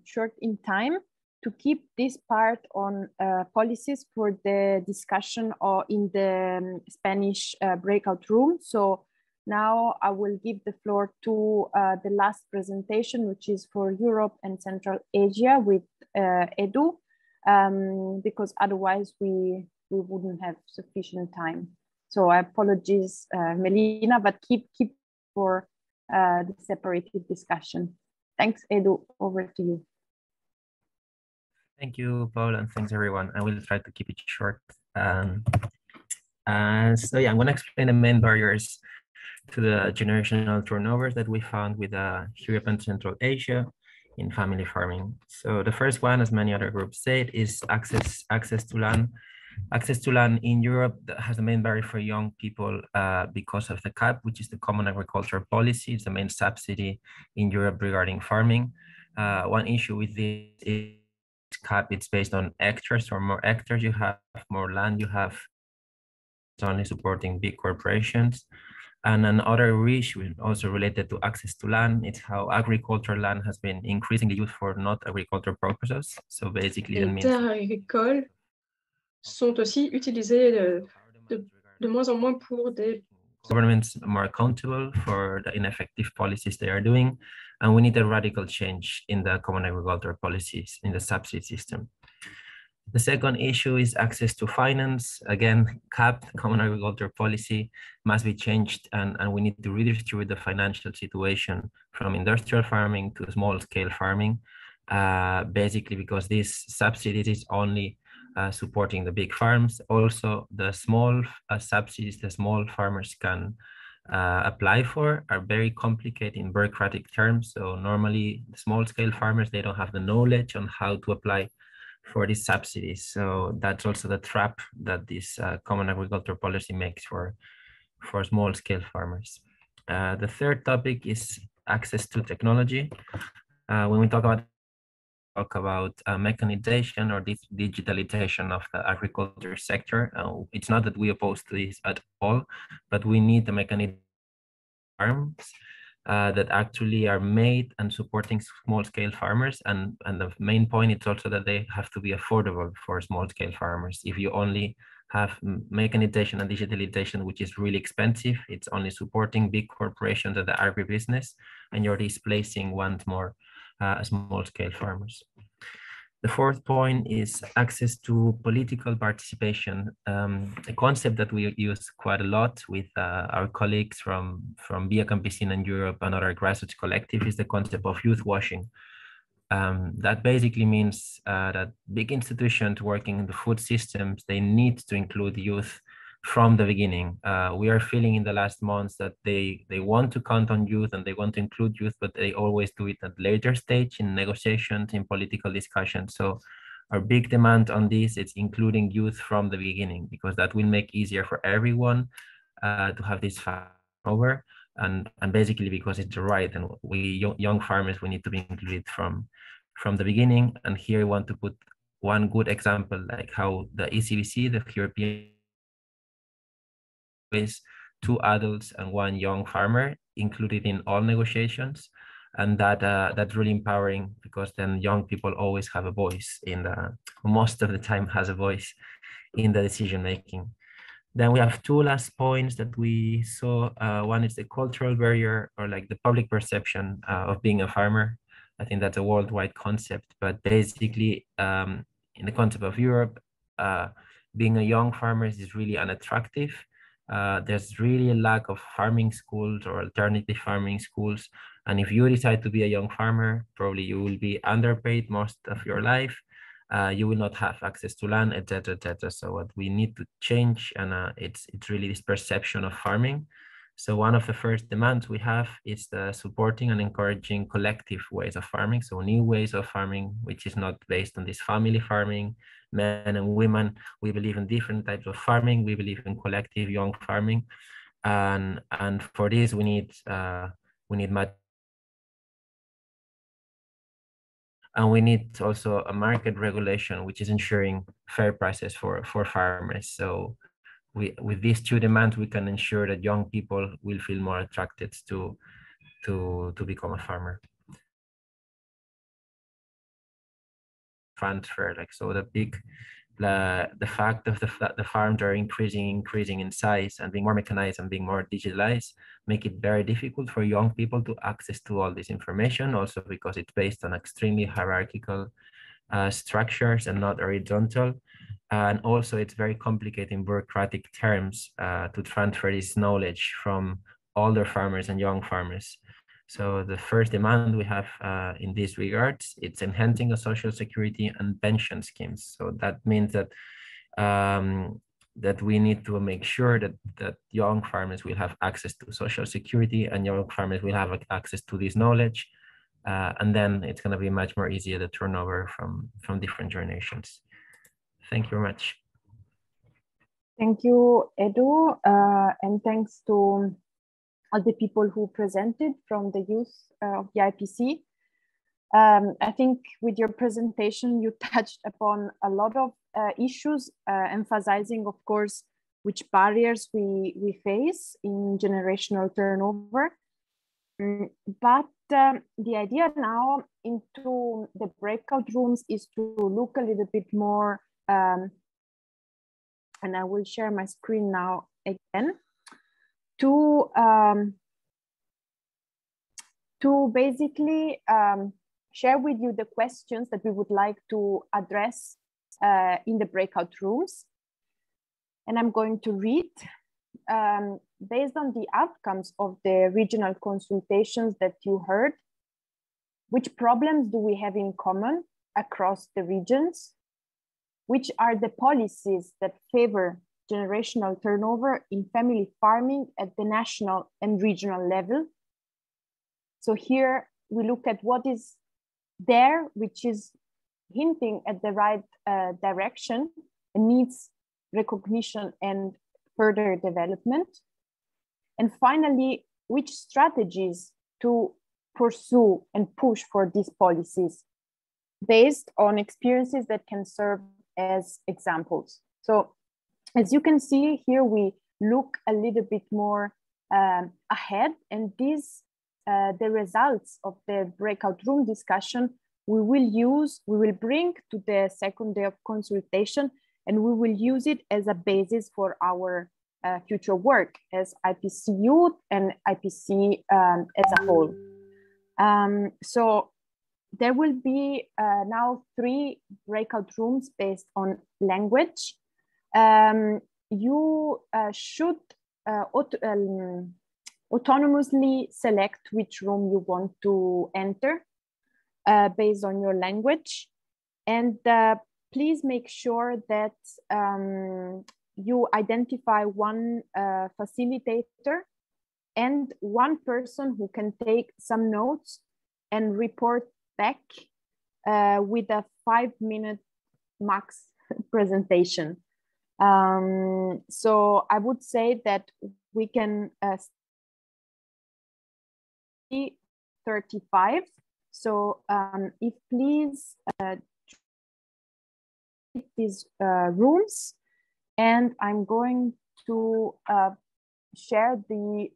short in time, to keep this part on policies for the discussion or in the Spanish breakout room. So now I will give the floor to the last presentation, which is for Europe and Central Asia with Edu, because otherwise we wouldn't have sufficient time. So I apologize, Melina, but keep for the separated discussion. Thanks, Edu, over to you. Thank you, Paul, and thanks everyone. I will try to keep it short. So yeah, I'm going to explain the main barriers to the generational turnovers that we found with Europe and Central Asia in family farming. So the first one, as many other groups said, is access to land. Access to land in Europe has the main barrier for young people because of the CAP, which is the Common Agricultural Policy. It's the main subsidy in Europe regarding farming. One issue with this is CAP, it's based on hectares. Or more hectares you have, more land you have. It's only supporting big corporations. And another issue also related to access to land, it's how agricultural land has been increasingly used for not agricultural purposes. So basically, Les terres agricoles sont aussi utilisées de moins en moins pour des governments more accountable for the ineffective policies they are doing, and we need a radical change in the common agricultural policies in the subsidy system. The second issue is access to finance. Again, CAP, Common Agricultural Policy, must be changed, and we need to redistribute the financial situation from industrial farming to small-scale farming, basically because this subsidy is only supporting the big farms. Also, the small subsidies the small farmers can apply for are very complicated in bureaucratic terms. So normally, the small-scale farmers, they don't have the knowledge on how to apply for these subsidies. So that's also the trap that this common agricultural policy makes for small-scale farmers. The third topic is access to technology. When we talk about mechanization or digitalization of the agriculture sector, it's not that we oppose to this at all, but we need the mechanism farms that actually are made and supporting small-scale farmers. And the main point is also that they have to be affordable for small-scale farmers. If you only have mechanization and digitalization, which is really expensive, it's only supporting big corporations and the agribusiness, and you're displacing once more small-scale farmers. The fourth point is access to political participation, a concept that we use quite a lot with our colleagues from Via Campesina in Europe and other grassroots collective is the concept of youth washing. That basically means that big institutions working in the food systems, they need to include youth from the beginning. We are feeling in the last months that they want to count on youth and they want to include youth, but they always do it at later stage in negotiations, in political discussions. So our big demand on this is including youth from the beginning, because that will make easier for everyone to have this over. And basically because it's right, and we young farmers, we need to be included from the beginning. And here I want to put one good example, like how the ECBC, the European, is 2 adults and 1 young farmer included in all negotiations, and that's really empowering, because then young people always have a voice in most of the time has a voice in the decision making. Then we have two last points that we saw. One is the cultural barrier, or like the public perception of being a farmer. I think that's a worldwide concept, but basically in the concept of Europe, being a young farmer is really unattractive. There's really a lack of farming schools or alternative farming schools. And if you decide to be a young farmer, probably you will be underpaid most of your life. You will not have access to land, etc., etc. So what we need to change, and it's really this perception of farming. So one of the first demands we have is the supporting and encouraging collective ways of farming. So new ways of farming, which is not based on this family farming, men and women. We believe in different types of farming. We believe in collective young farming, and for this we need much. And we need also a market regulation, which is ensuring fair prices for farmers. So with these two demands, we can ensure that young people will feel more attracted to become a farmer. Transfer, like, so the fact of the farms are increasing in size and being more mechanized and being more digitalized make it very difficult for young people to access to all this information, also because it's based on extremely hierarchical structures and not horizontal. And also it's very complicated in bureaucratic terms to transfer this knowledge from older farmers and young farmers. So the first demand we have in these regards, it's enhancing a social security and pension schemes. So that means that that we need to make sure that young farmers will have access to social security, and young farmers will have access to this knowledge. And then it's going to be much more easier to turn over from different generations. Thank you very much. Thank you, Edu, and thanks to all the people who presented from the youth of the IPC. I think with your presentation, you touched upon a lot of issues, emphasizing, of course, which barriers we face in generational turnover. But the idea now into the breakout rooms is to look a little bit more, and I will share my screen now again, to basically share with you the questions that we would like to address in the breakout rooms. And I'm going to read, based on the outcomes of the regional consultations that you heard, which problems do we have in common across the regions? Which are the policies that favor generational turnover in family farming at the national and regional level? So here we look at what is there, which is hinting at the right direction and needs recognition and further development. And finally, which strategies to pursue and push for these policies based on experiences that can serve as examples. So as you can see here, we look a little bit more ahead, and these the results of the breakout room discussion we will bring to the second day of consultation, and we will use it as a basis for our future work as IPC Youth and IPC as a whole. So there will be now 3 breakout rooms based on language. You should autonomously select which room you want to enter based on your language. And please make sure that you identify one facilitator and one person who can take some notes and report back with a 5-minute max presentation. So I would say that we can 35. So if please these rooms, and I'm going to share the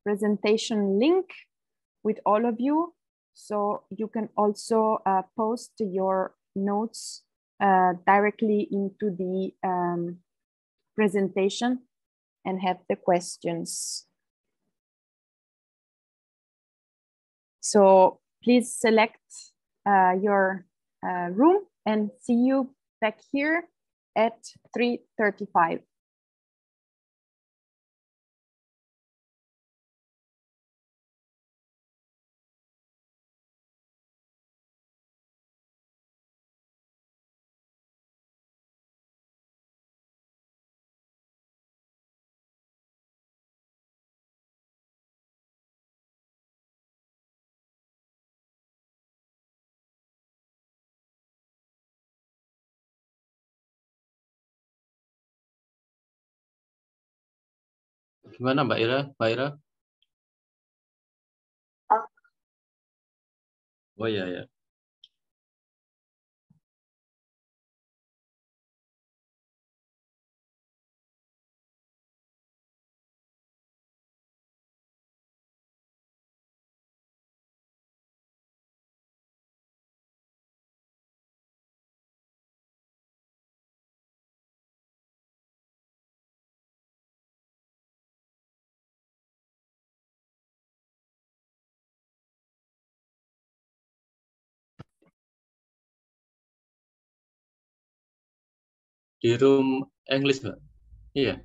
presentation link with all of you, so you can also post your notes directly into the presentation and have the questions. So please select your room and see you back here at 3:35. Gimana Mbak Ira? Mbak Ira? Oh iya ya. Di room English Mbak? Iya.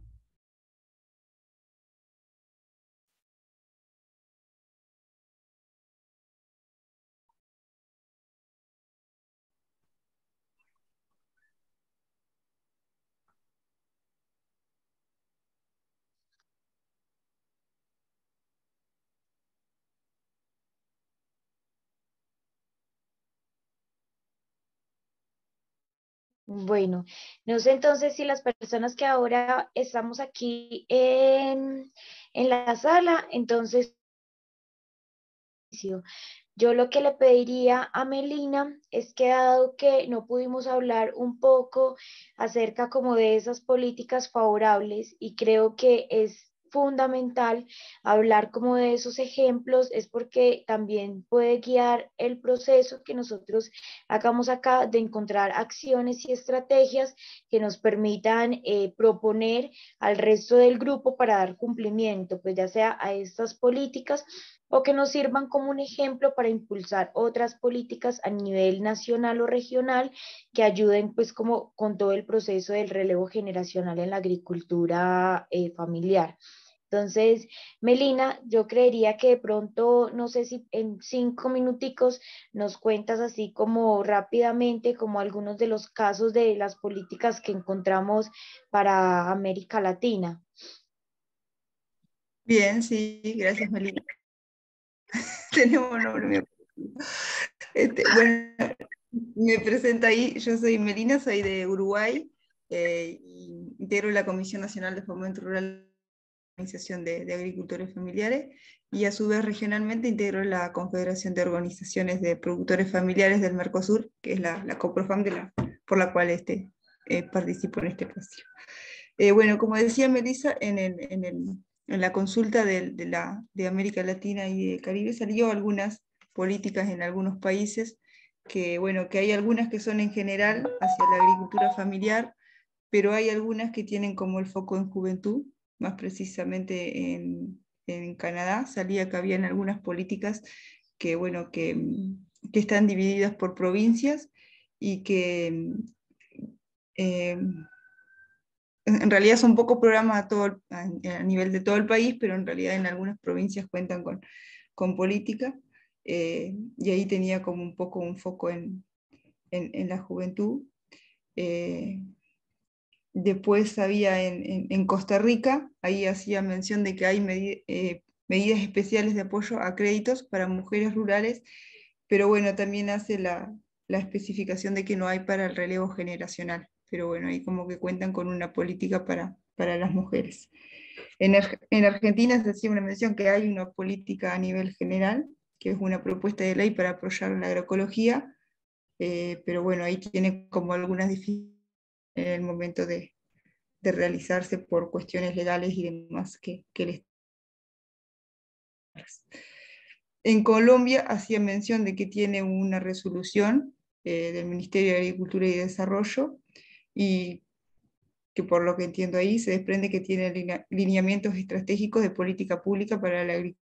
Bueno, no sé entonces si las personas que ahora estamos aquí en la sala, entonces yo lo que le pediría a Melina es que dado que no pudimos hablar un poco acerca como de esas políticas favorables y creo que es fundamental hablar como de esos ejemplos, es porque también puede guiar el proceso que nosotros hagamos acá de encontrar acciones y estrategias que nos permitan proponer al resto del grupo para dar cumplimiento, pues ya sea a estas políticas o que nos sirvan como un ejemplo para impulsar otras políticas a nivel nacional o regional que ayuden pues como con todo el proceso del relevo generacional en la agricultura familiar. Entonces, Melina, yo creería que de pronto, no sé si en 5 minuticos nos cuentas así como rápidamente, como algunos de los casos de las políticas que encontramos para América Latina. Bien, sí, gracias, Melina. Tenemos un nombre. Bueno, me presento ahí, yo soy Melina, soy de Uruguay, y integro la Comisión Nacional de Fomento Rural, Organización de Agricultores Familiares, y a su vez regionalmente integro la Confederación de Organizaciones de Productores Familiares del Mercosur, que es la COPROFAM por la cual participo en este espacio. Bueno, como decía Melissa, en la consulta de América Latina y del Caribe salió algunas políticas en algunos países, que hay algunas que son en general hacia la agricultura familiar, pero hay algunas que tienen como el foco en juventud, más precisamente en Canadá salía que habían algunas políticas que están divididas por provincias y que en realidad son pocos programas a nivel de todo el país, pero en realidad en algunas provincias cuentan con política, y ahí tenía como un poco un foco en la juventud. Después había en Costa Rica, ahí hacía mención de que hay medidas especiales de apoyo a créditos para mujeres rurales, pero bueno, también hace la especificación de que no hay para el relevo generacional, pero bueno, ahí como que cuentan con una política para las mujeres. En Argentina se hacía una mención que hay una política a nivel general, que es una propuesta de ley para apoyar la agroecología, pero bueno, ahí tiene como algunas dificultades en el momento de realizarse por cuestiones legales y demás que les... En Colombia hacía mención de que tiene una resolución del Ministerio de Agricultura y Desarrollo, y que por lo que entiendo ahí se desprende que tiene lineamientos estratégicos de política pública para la agricultura.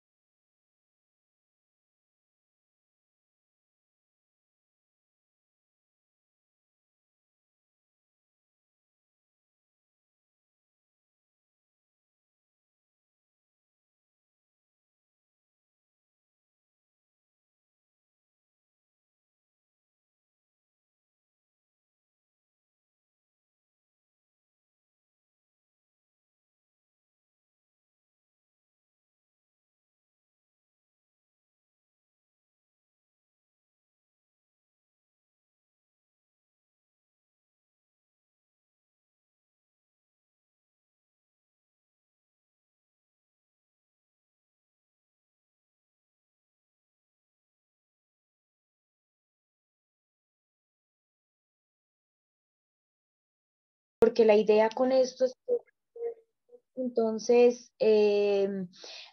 Porque la idea con esto es entonces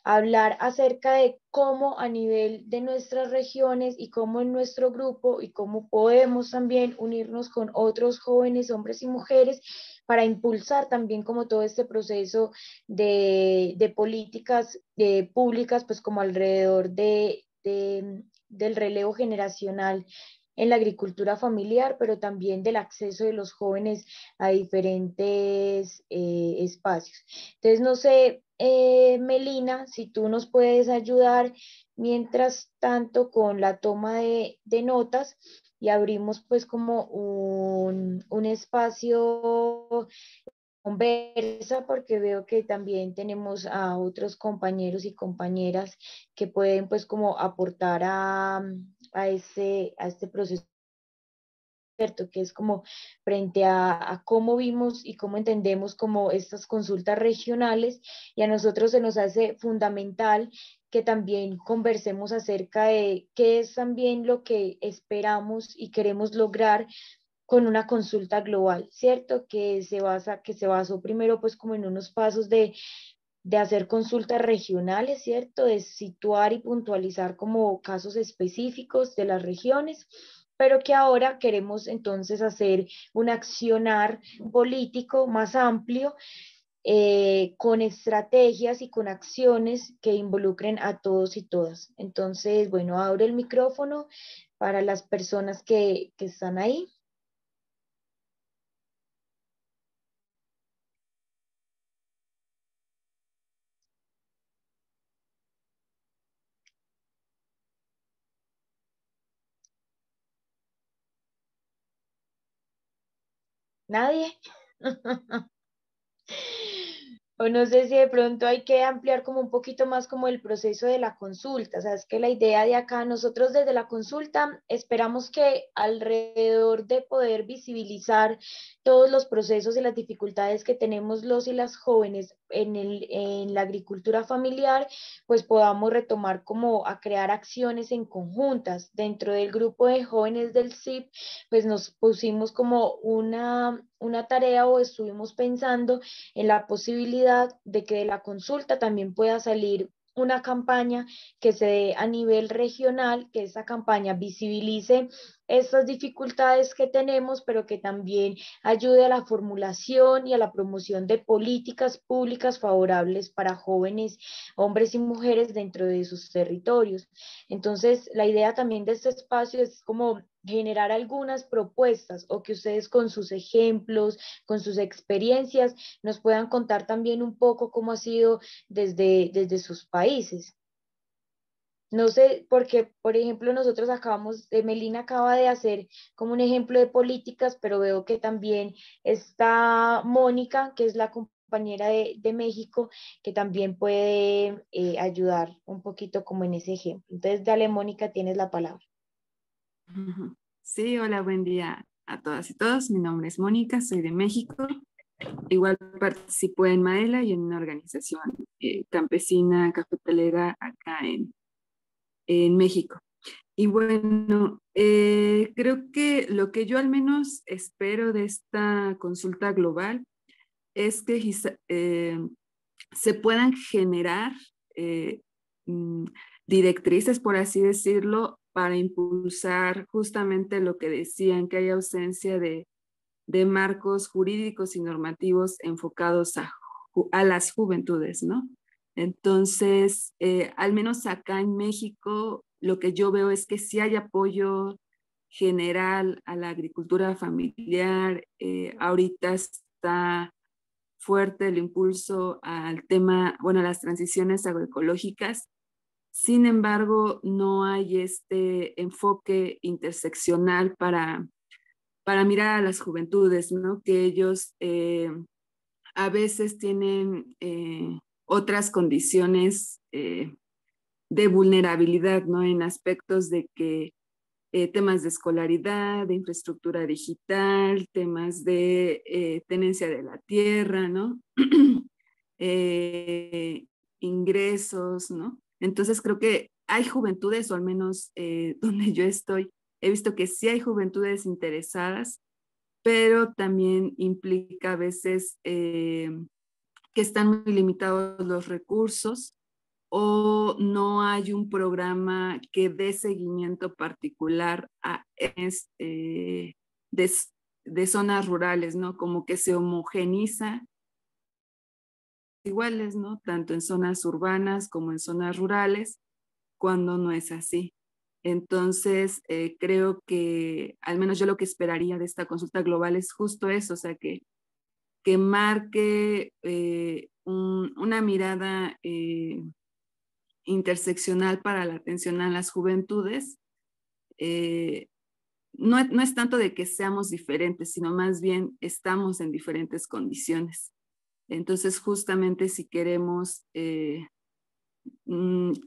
hablar acerca de cómo a nivel de nuestras regiones y cómo en nuestro grupo y cómo podemos también unirnos con otros jóvenes, hombres y mujeres, para impulsar también como todo este proceso de políticas públicas, pues como alrededor del relevo generacional en la agricultura familiar, pero también del acceso de los jóvenes a diferentes espacios. Entonces, no sé, Melina, si tú nos puedes ayudar mientras tanto con la toma de notas y abrimos pues como un espacio conversa, porque veo que también tenemos a otros compañeros y compañeras que pueden pues como aportar a este proceso, ¿cierto? Que es como frente a cómo vimos y cómo entendemos como estas consultas regionales, y a nosotros se nos hace fundamental que también conversemos acerca de qué es también lo que esperamos y queremos lograr con una consulta global, ¿cierto? Que se basó primero pues como en unos pasos de hacer consultas regionales, ¿cierto? De situar y puntualizar como casos específicos de las regiones, pero que ahora queremos entonces hacer un accionar político más amplio, con estrategias y con acciones que involucren a todos y todas. Entonces, bueno, abro el micrófono para las personas que están ahí. ¿Nadie? O no sé si de pronto hay que ampliar como un poquito más como el proceso de la consulta. O sea, es que la idea de acá, nosotros desde la consulta esperamos que alrededor de poder visibilizar todos los procesos y las dificultades que tenemos los y las jóvenes en la agricultura familiar, pues podamos retomar como a crear acciones en conjuntas. Dentro del grupo de jóvenes del CIP, pues nos pusimos como una tarea o estuvimos pensando en la posibilidad de que de la consulta también pueda salir una campaña que se dé a nivel regional, que esa campaña visibilice estas dificultades que tenemos, pero que también ayude a la formulación y a la promoción de políticas públicas favorables para jóvenes, hombres y mujeres dentro de sus territorios. Entonces, la idea también de este espacio es como generar algunas propuestas, o que ustedes con sus ejemplos, con sus experiencias, nos puedan contar también un poco cómo ha sido desde sus países. No sé, porque, por ejemplo, nosotros Melina acaba de hacer como un ejemplo de políticas, pero veo que también está Mónica, que es la compañera de México, que también puede ayudar un poquito como en ese ejemplo. Entonces, dale, Mónica, tienes la palabra. Sí, hola, buen día a todas y todos. Mi nombre es Mónica, soy de México. Igual participo en Maela y en una organización campesina cafetalera acá en México. Y bueno, creo que lo que yo al menos espero de esta consulta global es que se puedan generar directrices, por así decirlo, para impulsar justamente lo que decían, que hay ausencia de de marcos jurídicos y normativos enfocados a las juventudes, ¿no? Entonces, al menos acá en México, lo que yo veo es que sí hay apoyo general a la agricultura familiar. Ahorita está fuerte el impulso al tema, bueno, a las transiciones agroecológicas. Sin embargo, no hay este enfoque interseccional para mirar a las juventudes, ¿no? Que ellos a veces tienen otras condiciones de vulnerabilidad, ¿no? En aspectos de que temas de escolaridad, de infraestructura digital, temas de tenencia de la tierra, ¿no? Ingresos, ¿no? Entonces creo que hay juventudes, o al menos donde yo estoy, he visto que sí hay juventudes interesadas, pero también implica a veces que están muy limitados los recursos o no hay un programa que dé seguimiento particular a de zonas rurales, ¿no? Como que se homogeniza iguales, ¿no? Tanto en zonas urbanas como en zonas rurales, cuando no es así. Entonces, creo que al menos yo lo que esperaría de esta consulta global es justo eso, o sea, que marque una mirada interseccional para la atención a las juventudes. No es tanto de que seamos diferentes, sino más bien estamos en diferentes condiciones. Entonces, justamente si queremos que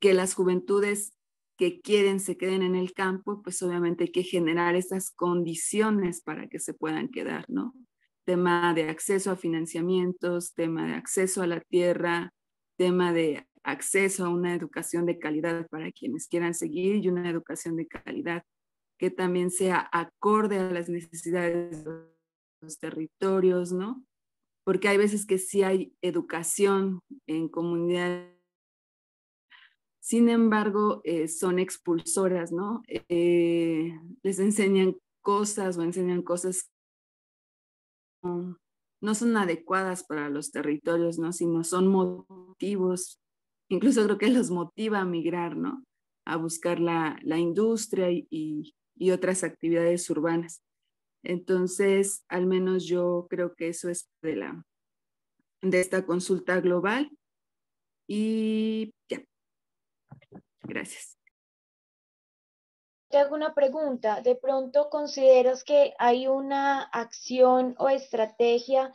las juventudes que quieren se queden en el campo, pues obviamente hay que generar esas condiciones para que se puedan quedar, ¿no? Tema de acceso a financiamientos, tema de acceso a la tierra, tema de acceso a una educación de calidad para quienes quieran seguir y una educación de calidad que también sea acorde a las necesidades de los territorios, ¿no? Porque hay veces que sí hay educación en comunidades, sin embargo, son expulsoras, ¿no? Les enseñan cosas no son adecuadas para los territorios, ¿no? Sino son motivos, incluso creo que los motiva a migrar, ¿no? A buscar la industria y otras actividades urbanas. Entonces, al menos yo creo que eso es de esta consulta global. Y ya. Gracias. Te hago una pregunta. ¿De pronto consideras que hay una acción o estrategia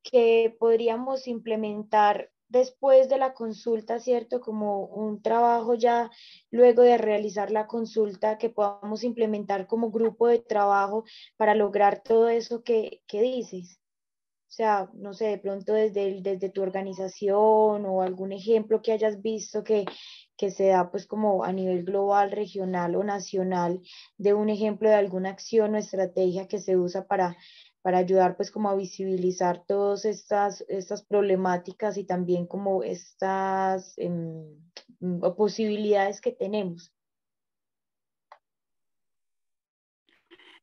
que podríamos implementar después de la consulta, ¿cierto? Como un trabajo ya luego de realizar la consulta que podamos implementar como grupo de trabajo para lograr todo eso que dices? O sea, no sé, de pronto desde tu organización o algún ejemplo que hayas visto que se da pues como a nivel global, regional o nacional, de un ejemplo de alguna acción o estrategia que se usa para ayudar pues como a visibilizar todas estas problemáticas y también como estas posibilidades que tenemos.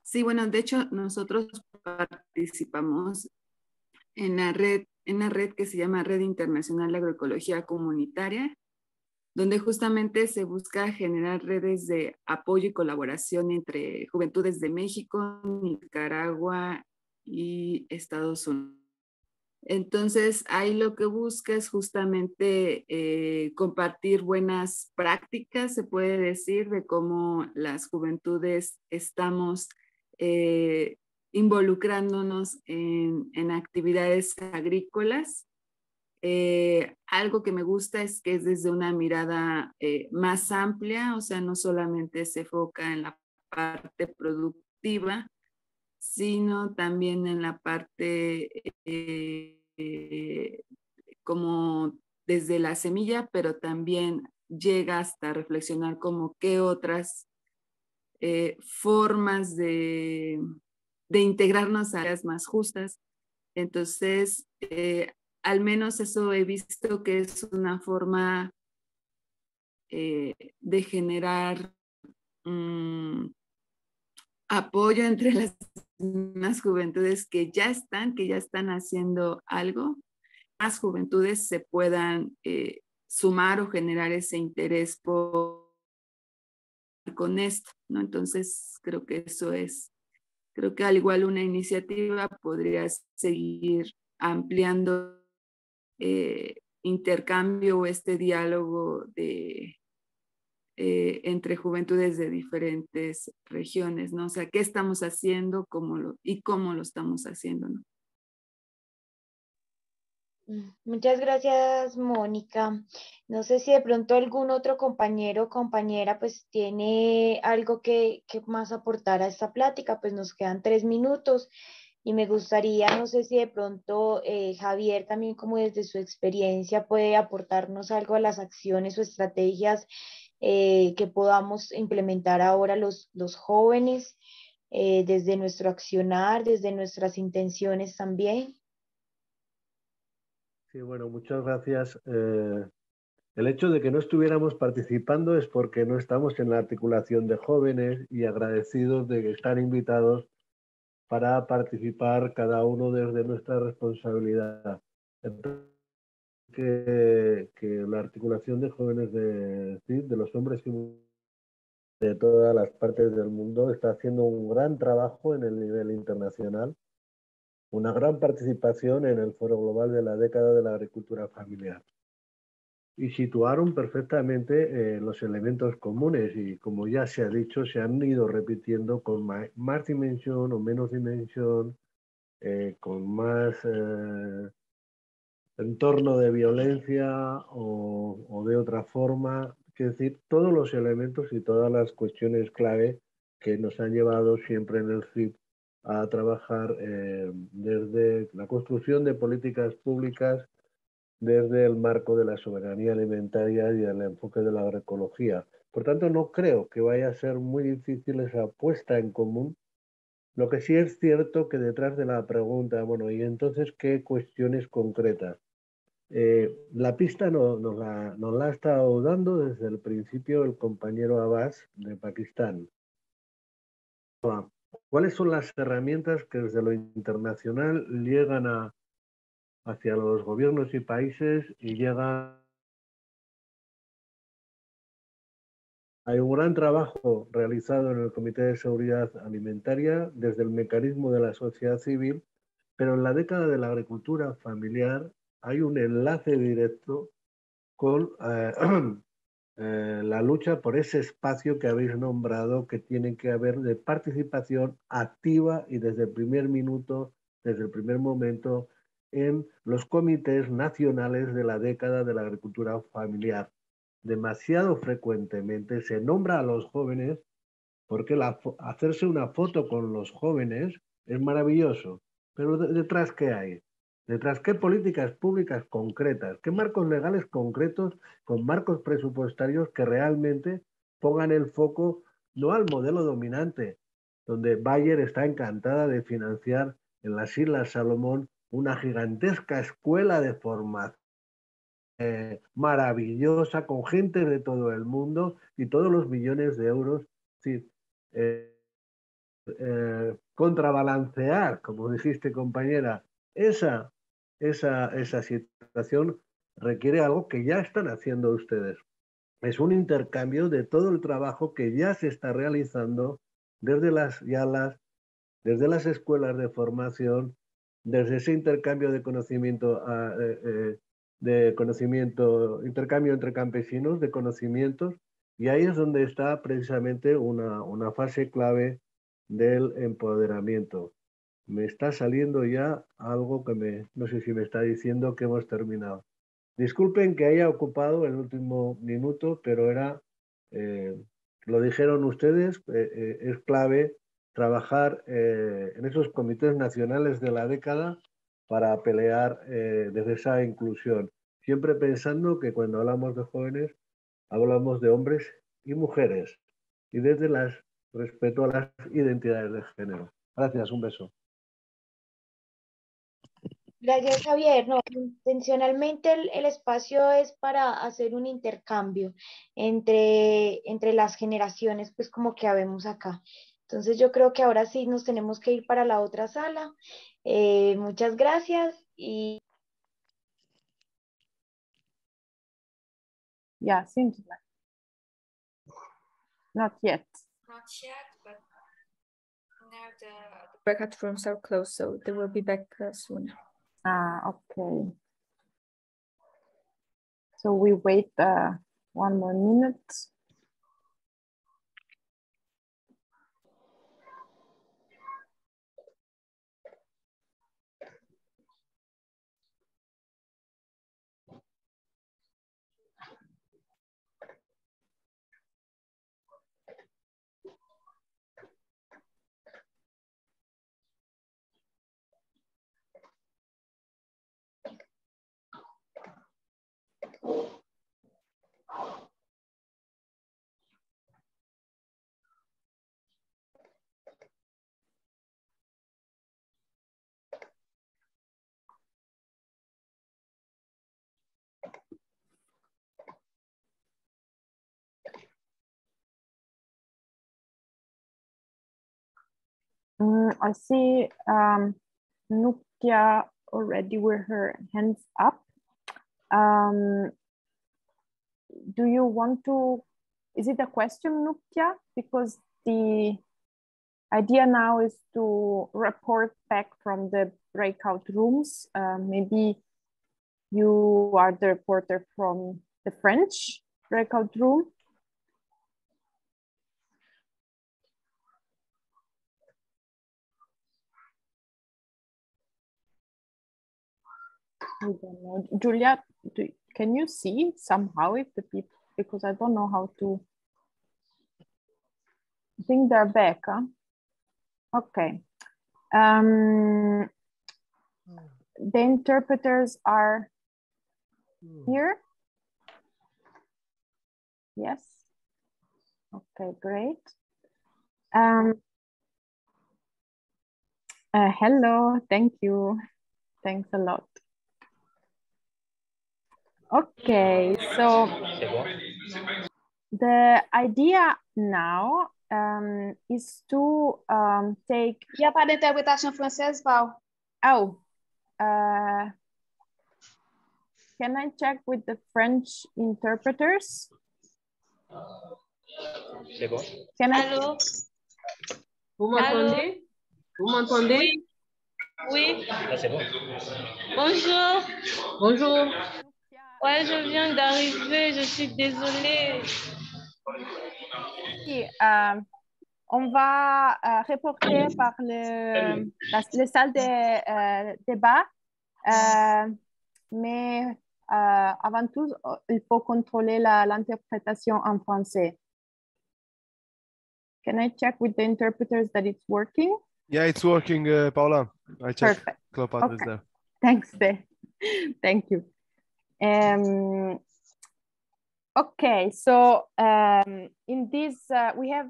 Sí, bueno, de hecho nosotros participamos en la red que se llama Red Internacional de Agroecología Comunitaria, donde justamente se busca generar redes de apoyo y colaboración entre juventudes de México, Nicaragua y Estados Unidos. Entonces, ahí lo que busca es justamente compartir buenas prácticas, se puede decir, de cómo las juventudes estamos involucrándonos en actividades agrícolas. Algo que me gusta es que es desde una mirada más amplia, o sea, no solamente se enfoca en la parte productiva, sino también en la parte como desde la semilla, pero también llega hasta reflexionar como qué otras formas de integrarnos a áreas más justas. Entonces, al menos eso he visto que es una forma de generar apoyo entre las más juventudes que ya están haciendo algo, más juventudes se puedan sumar o generar ese interés con esto, ¿no? Entonces, creo que eso es, creo que al igual una iniciativa podría seguir ampliando intercambio o este diálogo entre juventudes de diferentes regiones, ¿no? O sea, ¿qué estamos haciendo cómo lo estamos haciendo, ¿no? Muchas gracias, Mónica. No sé si de pronto algún otro compañero o compañera pues tiene algo que más aportar a esta plática, pues nos quedan 3 minutos y me gustaría, no sé si de pronto Javier también como desde su experiencia puede aportarnos algo a las acciones o estrategias que podamos implementar ahora los jóvenes desde nuestro accionar, desde nuestras intenciones también. Sí, bueno, muchas gracias. El hecho de que no estuviéramos participando es porque no estamos en la articulación de jóvenes y agradecidos de estar invitados para participar cada uno desde nuestra responsabilidad. Que la articulación de jóvenes de los hombres y mujeres de todas las partes del mundo está haciendo un gran trabajo en el nivel internacional, una gran participación en el Foro Global de la década de la agricultura familiar. Y situaron perfectamente los elementos comunes y, como ya se ha dicho, se han ido repitiendo con más dimensión o menos dimensión, con más entorno de violencia o de otra forma. Es decir, todos los elementos y todas las cuestiones clave que nos han llevado siempre en el CIP a trabajar desde la construcción de políticas públicas, desde el marco de la soberanía alimentaria y el enfoque de la agroecología. Por tanto, no creo que vaya a ser muy difícil esa puesta en común. Lo que sí es cierto que detrás de la pregunta, bueno, ¿y entonces qué cuestiones concretas? La pista nos la ha estado dando desde el principio el compañero Abbas de Pakistán. ¿Cuáles son las herramientas que desde lo internacional llegan hacia los gobiernos y países y llegan? Hay un gran trabajo realizado en el Comité de Seguridad Alimentaria desde el mecanismo de la sociedad civil, pero en la década de la agricultura familiar hay un enlace directo con la lucha por ese espacio que habéis nombrado, que tiene que haber de participación activa y desde el primer minuto, desde el primer momento, en los comités nacionales de la década de la agricultura familiar. Demasiado frecuentemente se nombra a los jóvenes porque hacerse una foto con los jóvenes es maravilloso, pero detrás ¿qué hay? Detrás ¿qué políticas públicas concretas? ¿Qué marcos legales concretos con marcos presupuestarios que realmente pongan el foco no al modelo dominante, donde Bayer está encantada de financiar en las Islas Salomón una gigantesca escuela de formación maravillosa, con gente de todo el mundo y todos los millones de euros, sí, contrabalancear, como dijiste, compañera, esa situación requiere algo que ya están haciendo ustedes. Es un intercambio de todo el trabajo que ya se está realizando desde las YALAs, desde las escuelas de formación, desde ese intercambio de conocimiento, intercambio entre campesinos de conocimientos, y ahí es donde está precisamente una fase clave del empoderamiento. Me está saliendo ya algo que no sé si me está diciendo que hemos terminado. Disculpen que haya ocupado el último minuto, pero lo dijeron ustedes, es clave trabajar en esos comités nacionales de la década para pelear desde esa inclusión. Siempre pensando que cuando hablamos de jóvenes, hablamos de hombres y mujeres y desde respeto a las identidades de género. Gracias, un beso. Gracias, Javier. No, intencionalmente el espacio es para hacer un intercambio entre las generaciones, pues como que habemos acá. Entonces yo creo que ahora sí nos tenemos que ir para la otra sala. Muchas gracias y... Yeah, seems like. Not yet. Not yet, but now the breakout rooms are closed, so they will be back soon. Ah, okay. So we wait 1 more minute. I see Nuptia already with her hands up. Do you want to, is it a question, Nuptia? Because the idea now is to report back from the breakout rooms. Maybe you are the reporter from the French breakout room. I don't know. Julia, can you see somehow if the people, because I don't know how to, I think they're back, huh? Okay. The interpreters are here. Yes. Okay, great. Hello, thank you. Thanks a lot. Okay, so the idea now is to take... Il n'y a pas d'interprétation française, Val. Oh, can I check with the French interpreters? Can I... Allô? Vous m'entendez? Vous m'entendez? Oui. Oui. Bonjour. Bonjour. Ouais, je viens d'arriver, je suis désolée. On va reporter par les salles de débat, mais avant tout, il faut contrôler l'interprétation en français. Can I check with the interpreters that it's working? Yeah, it's working, Paula. I checked. Perfect. Cleopatra is Okay. there. Thanks, thank you. Okay, so in this, we have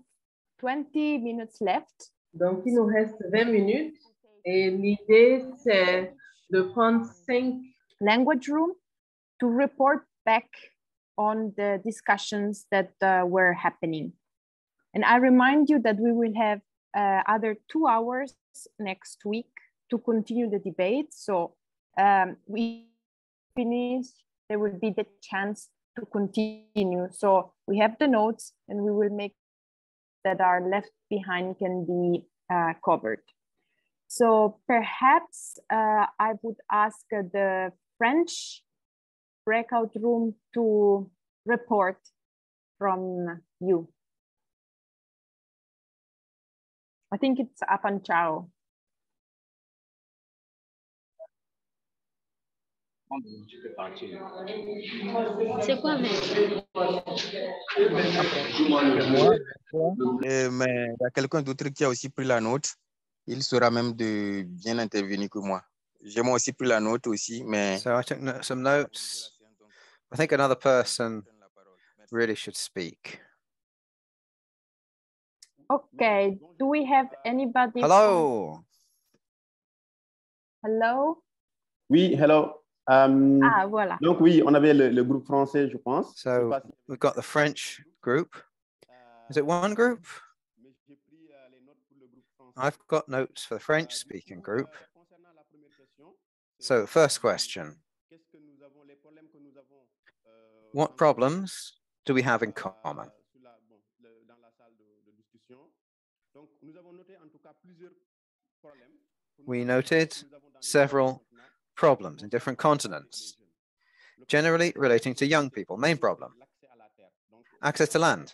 20 minutes left. Donc, il nous reste 20 minutes et l'idée, c'est de prendre 5 language room to report back on the discussions that were happening. And I remind you that we will have other 2 hours next week to continue the debate. So we finish, there will be the chance to continue. So we have the notes and we will make that are left behind can be covered. So perhaps I would ask the French breakout room to report from you. I think it's Apan Chao. C'est quoi, mais il y a quelqu'un d'autre qui a aussi pris la note. Il sera même de bien intervenir que moi. J'ai moi aussi pris la note aussi, mais... So I took some notes. I think another person really should speak. Okay, do we have anybody? Hello. Hello. Oui, hello. Voilà. Donc oui, on avait le groupe français, je pense. So we've got the French group. Is it one group? I've got notes for the French-speaking group. So, first question. What problems do we have in common? We noted several problems in different continents, generally relating to young people. Main problem, access to land.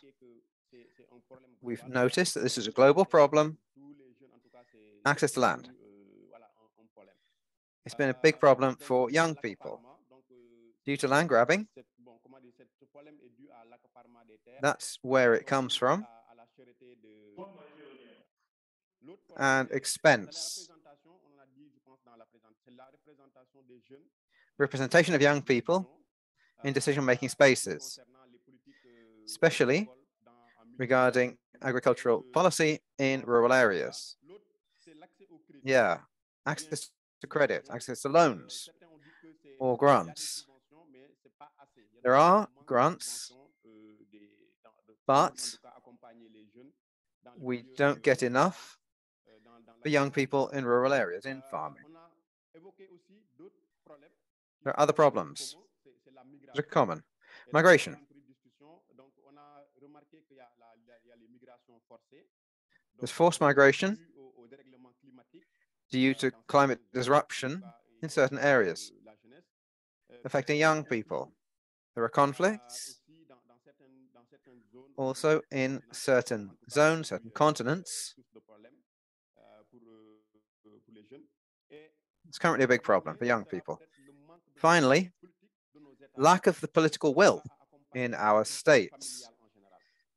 We've noticed that this is a global problem. Access to land. It's been a big problem for young people due to land grabbing. That's where it comes from. And expense. Representation of young people in decision-making spaces, especially regarding agricultural policy in rural areas. Yeah, access to credit, access to loans or grants. There are grants, but we don't get enough for young people in rural areas, in farming. There are other problems that are common. Migration. There's forced migration due to climate disruption in certain areas, affecting young people. There are conflicts also in certain zones, certain continents. It's currently a big problem for young people. Finally, lack of the political will in our states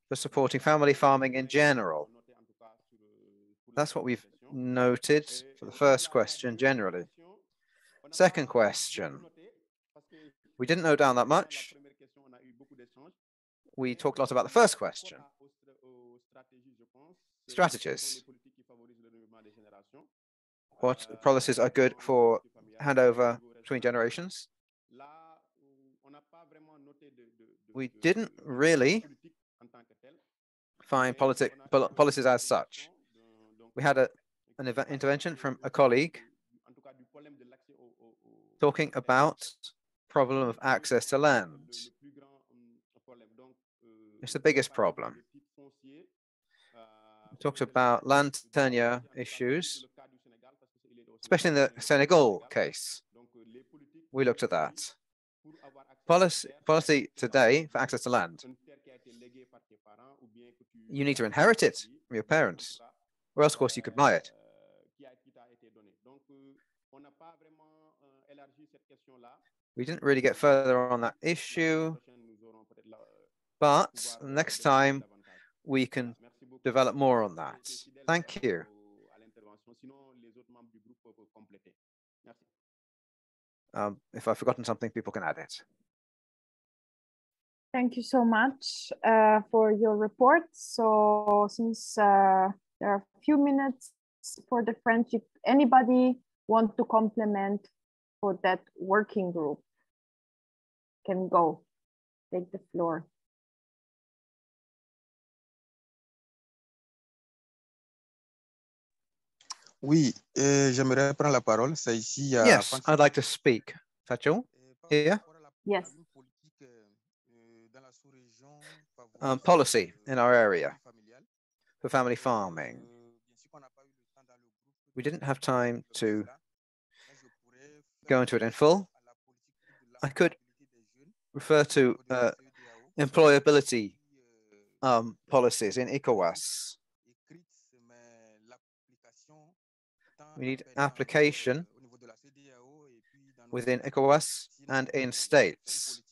for supporting family farming in general. That's what we've noted for the first question generally. Second question, we didn't note down that much. We talked a lot about the first question. Strategies. What policies are good for handover between generations? We didn't really find policies as such. We had an intervention from a colleague talking about problem of access to land. It's the biggest problem. We talked about land tenure issues, especially in the Senegal case. We looked at that. Policy today for access to land. You need to inherit it from your parents, or else, of course, you could buy it. We didn't really get further on that issue, but next time we can develop more on that. Thank you. If I've forgotten something, people can add it. Thank you so much for your report. So since there are a few minutes for the French, if anybody want to complement for that working group, can go, take the floor. Oui, j'aimerais prendre la parole. C'est ici. Yes, I'd like to speak. Fachel, here? Yes. Policy in our area for family farming. We didn't have time to go into it in full. I could refer to employability policies in ECOWAS. We need application within ECOWAS and in states.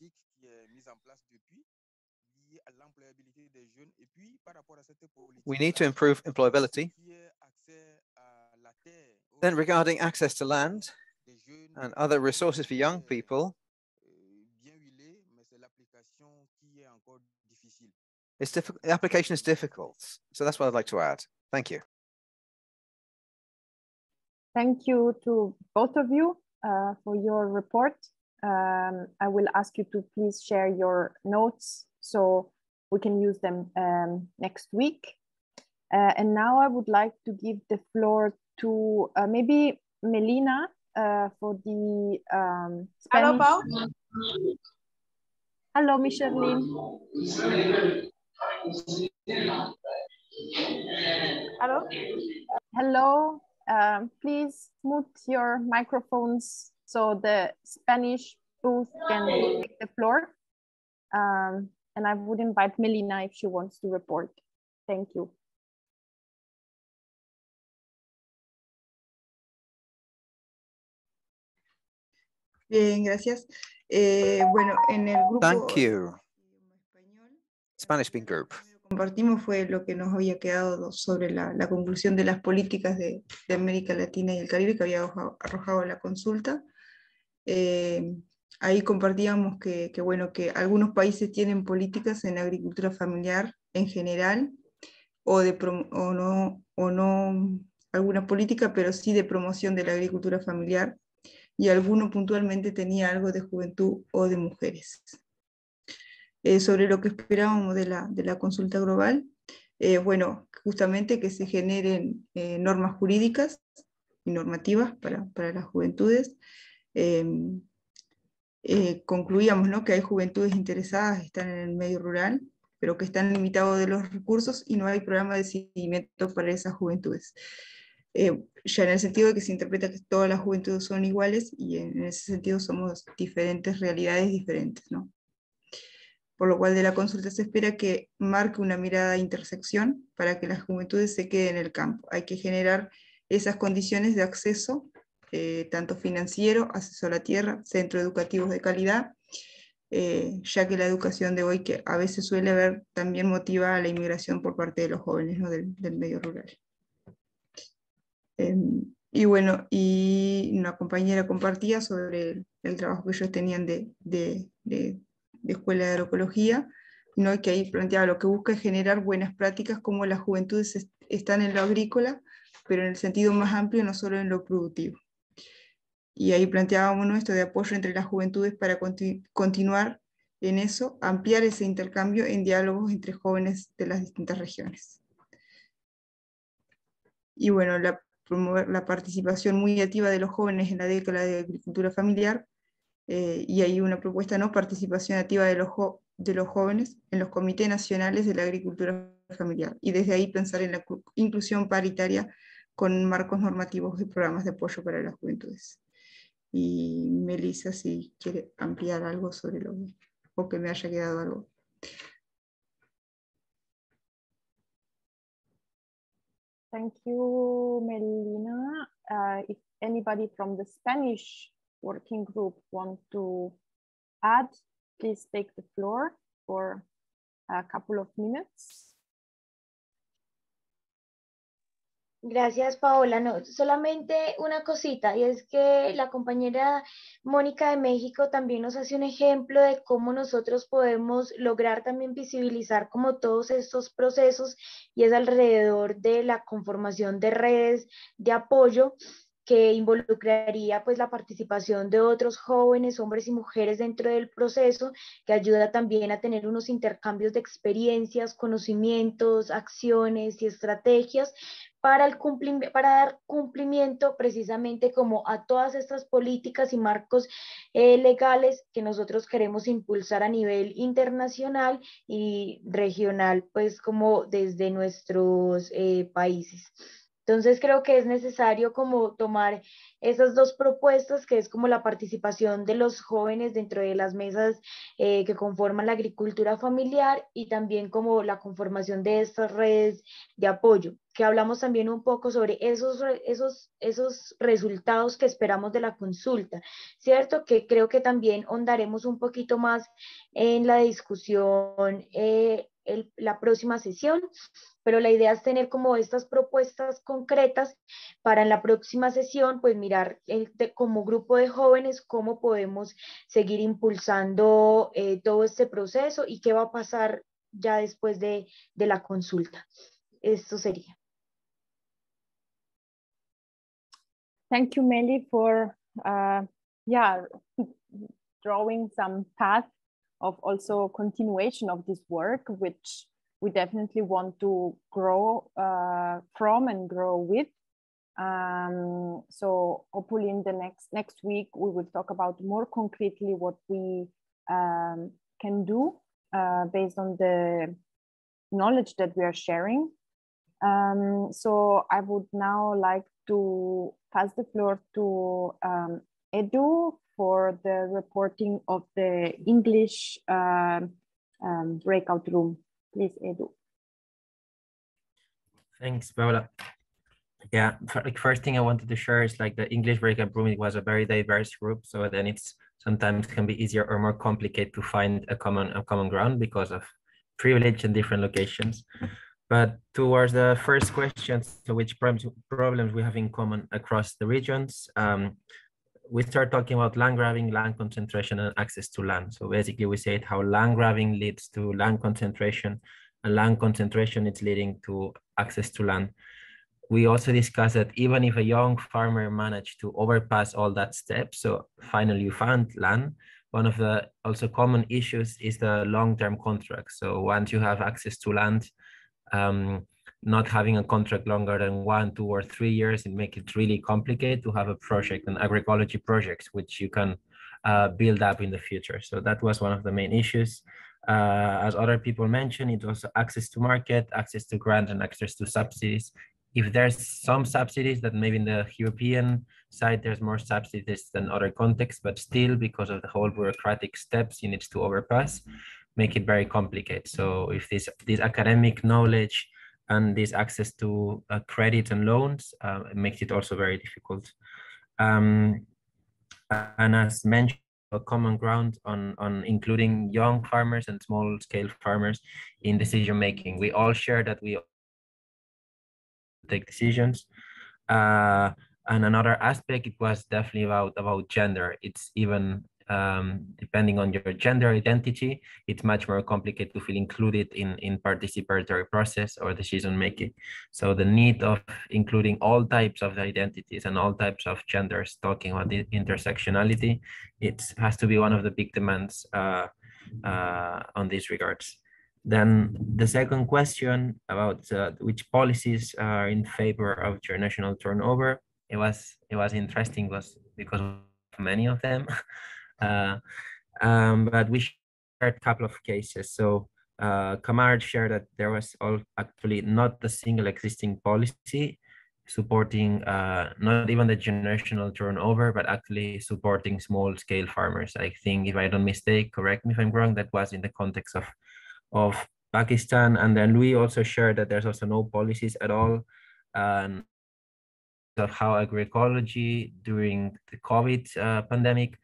We need to improve employability. Then regarding access to land and other resources for young people, it's difficult. The application is difficult. So that's what I'd like to add. Thank you. Thank you to both of you for your report. I will ask you to please share your notes so we can use them next week. And now I would like to give the floor to maybe Melina for the Spanish. Hello, Pau. Hello, Micheline. Hello. Hello. Please mute your microphones so the Spanish booth can take the floor. And I would invite Melina if she wants to report. Thank you. Bien, gracias. Bueno, en el grupo Thank you. Spanish Speaking Group. compartimos fue lo que nos había quedado sobre la conclusión de las políticas de América Latina y el Caribe que había arrojado la consulta. Ahí compartíamos que bueno, que algunos países tienen políticas en agricultura familiar en general, o no alguna política, pero sí de promoción de la agricultura familiar, y alguno puntualmente tenía algo de juventud o de mujeres. Sobre lo que esperábamos de la consulta global, bueno, justamente que se generen normas jurídicas y normativas para las juventudes. Concluíamos, ¿no?, que hay juventudes interesadas, están en el medio rural, pero que están limitados de los recursos y no hay programa de seguimiento para esas juventudes. Ya en el sentido de que se interpreta que todas las juventudes son iguales, y en ese sentido somos diferentes realidades diferentes, ¿no? Por lo cual de la consulta se espera que marque una mirada de intersección para que las juventudes se queden en el campo. Hay que generar esas condiciones de acceso, tanto financiero, acceso a la tierra, centros educativos de calidad, ya que la educación de hoy, que a veces suele haber, también motiva a la inmigración por parte de los jóvenes, ¿no?, del medio rural. Y bueno, y una compañera compartía sobre el trabajo que ellos tenían de escuela de agroecología, ¿no?, que ahí planteaba lo que busca es generar buenas prácticas, como las juventudes están en lo agrícola, pero en el sentido más amplio, no solo en lo productivo. Y ahí planteábamos nuestro de apoyo entre las juventudes para continuar en eso, ampliar ese intercambio en diálogos entre jóvenes de las distintas regiones. Y bueno, promover la participación muy activa de los jóvenes en la década de agricultura familiar, y hay una propuesta, ¿no?, participación activa de los jóvenes en los comités nacionales de la agricultura familiar, y desde ahí pensar en la inclusión paritaria con marcos normativos y programas de apoyo para las juventudes. Y Melissa, si quiere ampliar algo sobre o que me haya quedado algo. Thank you, Melina. If anybody from the Spanish working group want to add, please take the floor for a couple of minutes. Gracias, Paola. No, solamente una cosita, y es que la compañera Mónica de México también nos hace un ejemplo de cómo nosotros podemos lograr también visibilizar como todos estos procesos, y es alrededor de la conformación de redes de apoyo que involucraría pues la participación de otros jóvenes, hombres y mujeres dentro del proceso, que ayuda también a tener unos intercambios de experiencias, conocimientos, acciones y estrategias para dar cumplimiento precisamente como a todas estas políticas y marcos legales que nosotros queremos impulsar a nivel internacional y regional, pues como desde nuestros países. Entonces creo que es necesario como tomar esas dos propuestas, que es como la participación de los jóvenes dentro de las mesas que conforman la agricultura familiar, y también como la conformación de estas redes de apoyo, que hablamos también un poco sobre esos resultados que esperamos de la consulta, ¿cierto? Que creo que también ahondaremos un poquito más en la discusión la próxima sesión, pero la idea es tener como estas propuestas concretas para en la próxima sesión, pues mirar como grupo de jóvenes cómo podemos seguir impulsando todo este proceso y qué va a pasar ya después de la consulta. Esto sería. Thank you, Meli, for drawing some path of also continuation of this work, which we definitely want to grow from and grow with. So hopefully in the next week, we will talk about more concretely what we can do based on the knowledge that we are sharing. So I would now like to pass the floor to Edu for the reporting of the English breakout room. Please, Edu. Thanks, Paula. Yeah, first thing I wanted to share is like the English breakout room. It was a very diverse group, so then it's sometimes can be easier or more complicated to find a common ground because of privilege and different locations. But towards the first question, so which problems we have in common across the regions, we start talking about land grabbing, land concentration, and access to land. So basically we said how land grabbing leads to land concentration, and land concentration is leading to access to land. We also discussed that even if a young farmer managed to overpass all that steps, so finally you found land, one of the also common issues is the long-term contract. So once you have access to land, not having a contract longer than 1, 2, or 3 years, it makes it really complicated to have a project, an agroecology project, which you can build up in the future. So that was one of the main issues. As other people mentioned, it was access to market, access to grant, and access to subsidies. If there's some subsidies that maybe in the European side, there's more subsidies than other contexts, but still because of the whole bureaucratic steps you need to overpass, make it very complicated. So if this academic knowledge and this access to credit and loans makes it also very difficult. And as mentioned, a common ground on including young farmers and small scale farmers in decision making. We all share that we take decisions. And another aspect, it was definitely about gender. It's even depending on your gender identity, it's much more complicated to feel included in participatory process or decision making. So the need of including all types of identities and all types of genders, talking about the intersectionality, it has to be one of the big demands on these regards. Then the second question about which policies are in favor of generational turnover, it was interesting because of many of them. But we shared a couple of cases. So Kamar shared that there was actually not a single existing policy supporting not even the generational turnover, but actually supporting small scale farmers. I think, if I don't mistake, correct me if I'm wrong, that was in the context of Pakistan. And then Louis also shared that there's also no policies at all of how agroecology during the COVID pandemic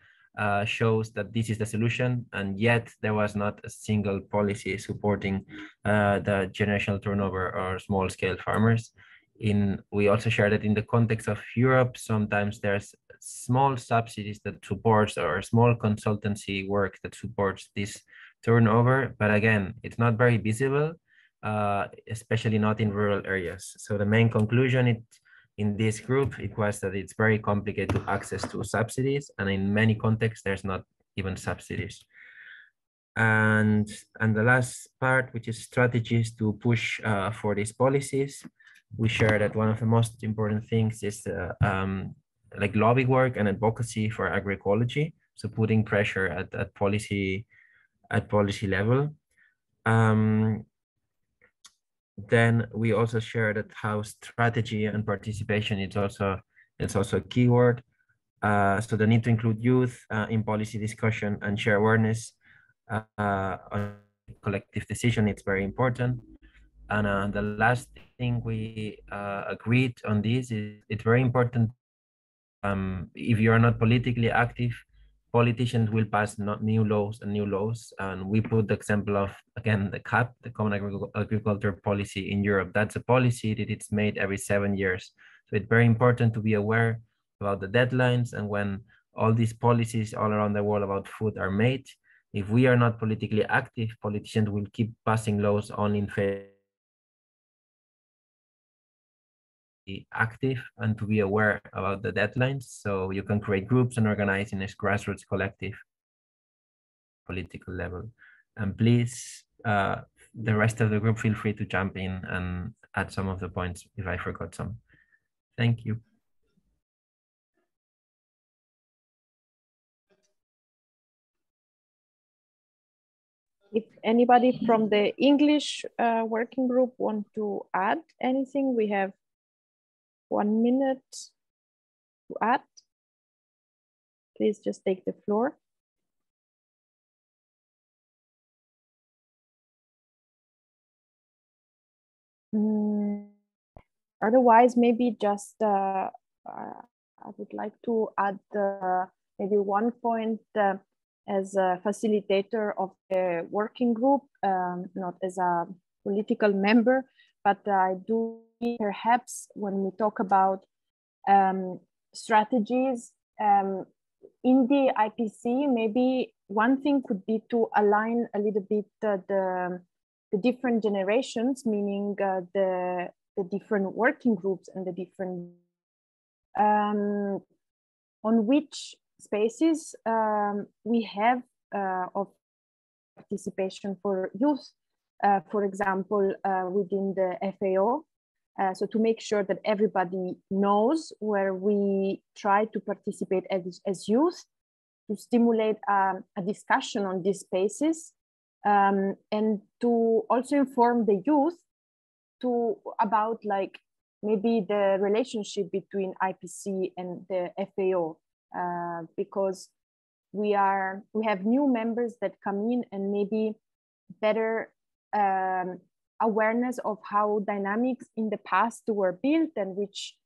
shows that this is the solution, and yet there was not a single policy supporting the generational turnover or small scale farmers. We also share that in the context of Europe, sometimes there's small subsidies that supports or small consultancy work that supports this turnover, but again, it's not very visible, especially not in rural areas. So the main conclusion in this group, it was that it's very complicated to access to subsidies, and in many contexts, there's not even subsidies. And the last part, which is strategies to push for these policies, we share that one of the most important things is like lobby work and advocacy for agroecology. So putting pressure at policy level. Then we also share that how strategy and participation is also a keyword. So the need to include youth in policy discussion and share awareness on collective decision, it's very important. And the last thing we agreed on this is it's very important. If you are not politically active, politicians will pass new laws. And we put the example of, again, the CAP, the Common Agriculture Policy in Europe. That's a policy that it's made every 7 years. So it's very important to be aware about the deadlines, and when all these policies all around the world about food are made, if we are not politically active, politicians will keep passing laws only in favor active and to be aware about the deadlines. So you can create groups and organize in a grassroots collective political level. And please the rest of the group, feel free to jump in and add some of the points if I forgot some. Thank you. If anybody from the English working group want to add anything, we have 1 minute to add. Please just take the floor. Otherwise, maybe just I would like to add maybe one point as a facilitator of the working group, not as a political member, but I do perhaps when we talk about strategies in the IPC, maybe one thing could be to align a little bit the different generations, meaning the different working groups and the different on which spaces we have of participation for youth, for example, within the FAO. So to make sure that everybody knows where we try to participate as youth, to stimulate a discussion on these spaces, and to also inform the youth about like maybe the relationship between IPC and the FAO, because we have new members that come in and maybe better awareness of how dynamics in the past were built and which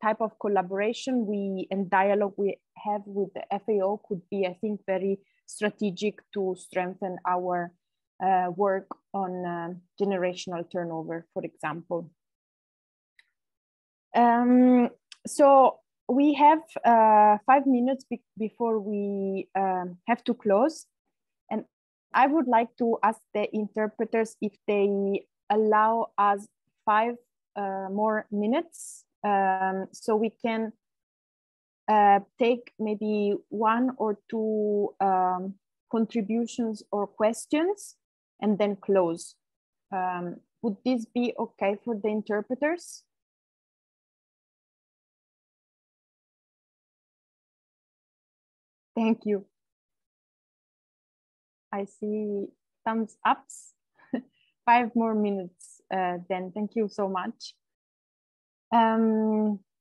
type of collaboration and dialogue we have with the FAO could be, I think, very strategic to strengthen our work on generational turnover, for example. So we have 5 minutes before we have to close. And I would like to ask the interpreters if they allow us 5 more minutes so we can take maybe 1 or 2 contributions or questions and then close. Would this be okay for the interpreters? Thank you. I see thumbs ups. 5 more minutes then. Thank you so much.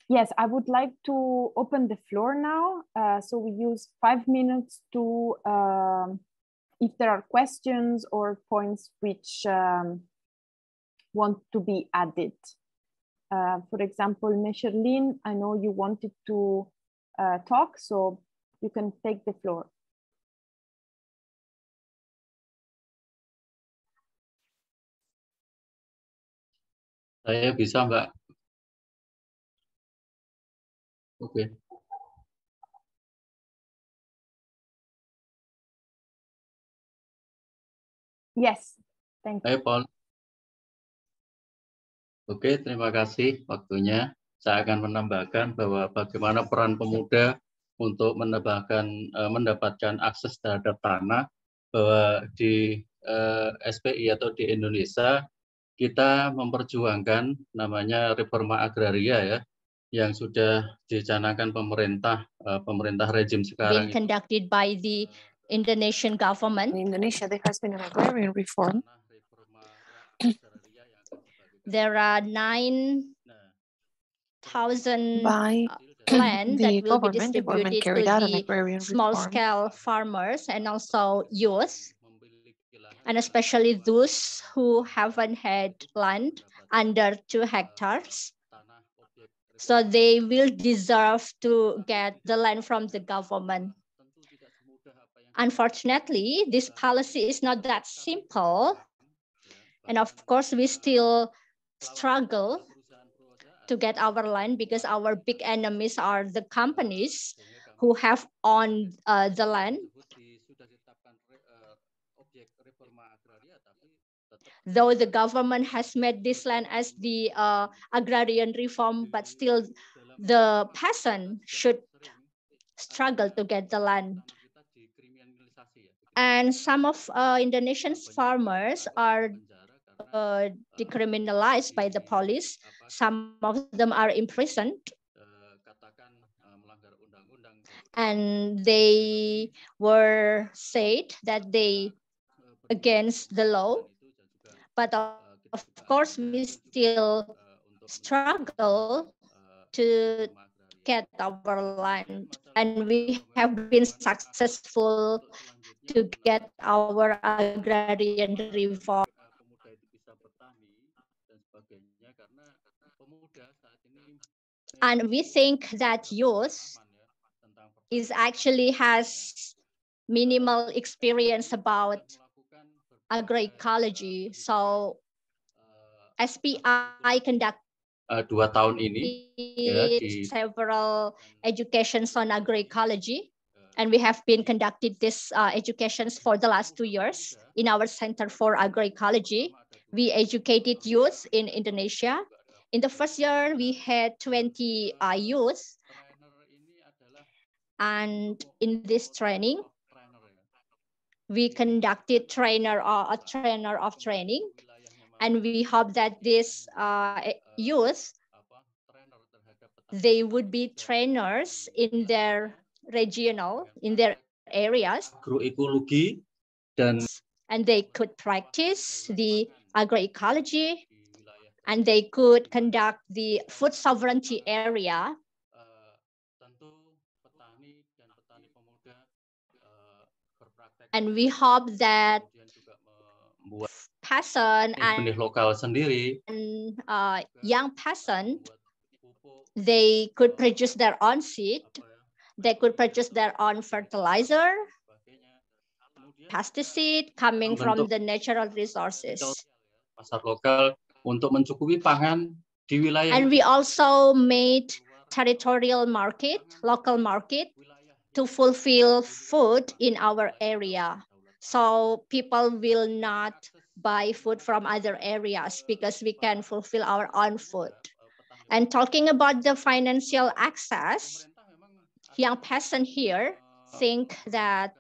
Yes, I would like to open the floor now. So we use 5 minutes to, if there are questions or points which want to be added. For example, Mesherlin, I know you wanted to talk, so you can take the floor. Saya bisa, Mbak. Oke. Yes, thank you. Hai, Paul. Oke, terima kasih waktunya. Saya akan menambahkan bahwa bagaimana peran pemuda untuk mendapatkan akses terhadap tanah, bahwa di SPI atau di Indonesia kita memperjuangkan namanya reforma agraria ya, yang sudah dicanangkan pemerintah rejim sekarang. Been conducted by the Indonesian government. In Indonesia, there has been an agrarian reform. There are 9,000 land the that will be government distributed carried to out an the agrarian small-scale farmers and also youth, and especially those who haven't had land under 2 hectares. So they will deserve to get the land from the government. Unfortunately, this policy is not that simple. And of course, we still struggle to get our land because our big enemies are the companies who have owned the land. Though the government has made this land as the agrarian reform, but still the peasant should struggle to get the land. And some of Indonesian farmers are decriminalized by the police. Some of them are imprisoned. And they were said that they against the law. But of course, we still struggle to get our land. And we have been successful to get our agrarian reform. And we think that youth is actually has minimal experience about agroecology. So SPI conducted 2 tahun ini ya, several educations on agroecology. And we have been conducted this educations for the last 2 years in our Center for Agroecology. We educated youth in Indonesia. In the first year, we had 20 youth. And in this training, we conducted a trainer of training. And we hope that this youth, they would be trainers in their regional, in their areas. Agroekologi dan and they could practice the agroecology, and they could conduct the food sovereignty area. And we hope that peasant and young peasant, they could produce their own seed, they could produce their own fertilizer, pesticide coming from the natural resources. Pasar lokal untuk mencukupi pangan di wilayah. And we also made territorial market, local market, to fulfill food in our area. So people will not buy food from other areas because we can fulfill our own food. And talking about the financial access, young peasants here think that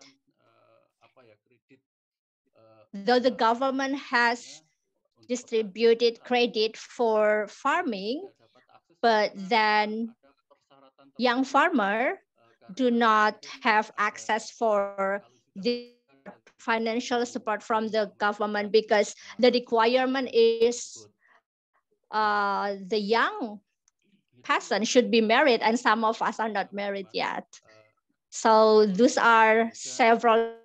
though the government has distributed credit for farming, but then young farmer do not have access for the financial support from the government because the requirement is the young person should be married, and some of us are not married yet. So those are several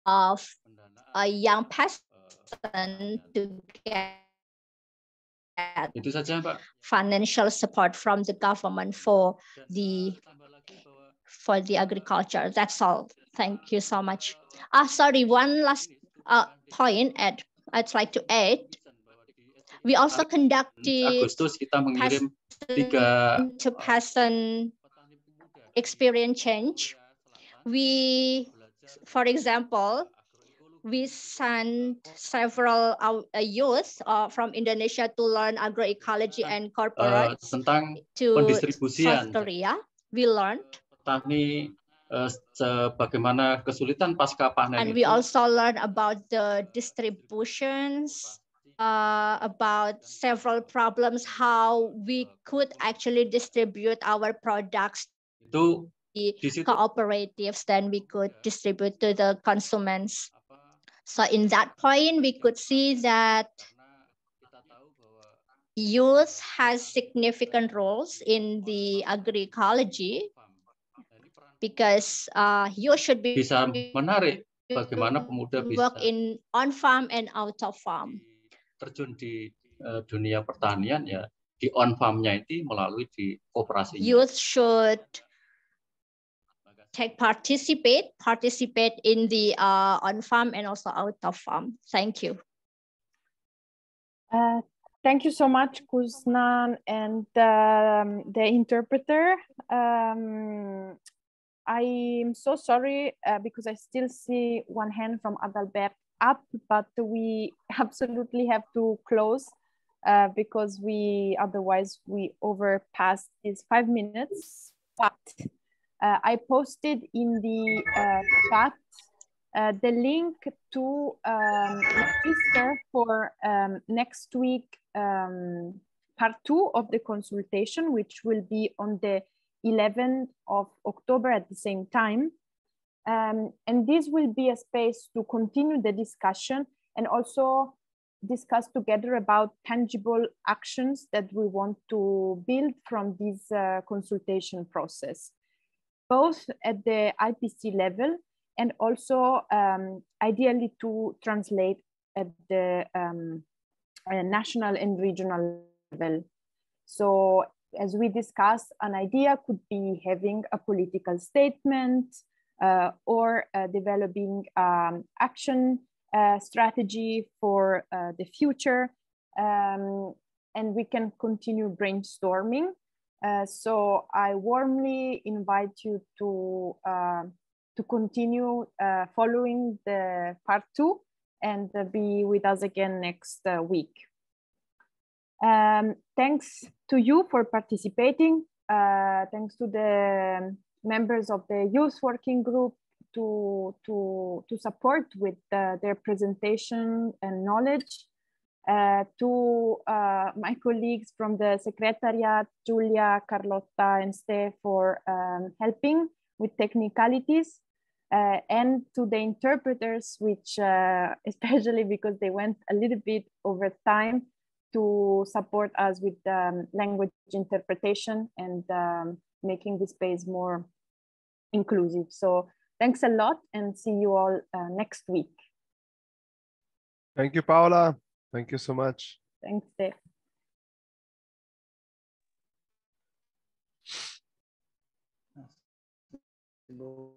of a young person to get financial support from the government for the agriculture. That's all. Thank you so much. Sorry, one last point I'd like to add. We also conducted peasant experience change. For example, we sent several youth from Indonesia to learn agroecology and corporates to South Korea. We learned. Bagaimana kesulitan pasca panen. And we also learned about the distributions, about several problems, how we could actually distribute our products to the cooperatives, then we could distribute to the consumers. So in that point, we could see that youth has significant roles in the agroecology because you should be bisa menarik bagaimana pemuda bisa work in on farm and out of farm. Terjun di dunia pertanian ya di on farmnya itu melalui di kooperasinya. Youth should participate in the on farm and also out of farm. Thank you. Thank you so much, Kuznan and the interpreter. I'm so sorry because I still see one hand from Adalbert up, but we absolutely have to close because otherwise we overpass these 5 minutes. But I posted in the chat the link to register for next week part 2 of the consultation, which will be on the 11th of October at the same time. And this will be a space to continue the discussion and also discuss together about tangible actions that we want to build from this consultation process, both at the IPC level and also ideally to translate at the national and regional level. So as we discussed, an idea could be having a political statement or developing action strategy for the future, and we can continue brainstorming. So I warmly invite you to continue following the part 2 and be with us again next week. Thanks to you for participating. Thanks to the members of the Youth Working Group to support with their presentation and knowledge. To my colleagues from the Secretariat, Julia, Carlotta, and Ste for helping with technicalities. And to the interpreters, which especially because they went a little bit over time to support us with language interpretation and making the space more inclusive. So thanks a lot and see you all next week. Thank you, Paola. Thank you so much. Thanks, Steph. No.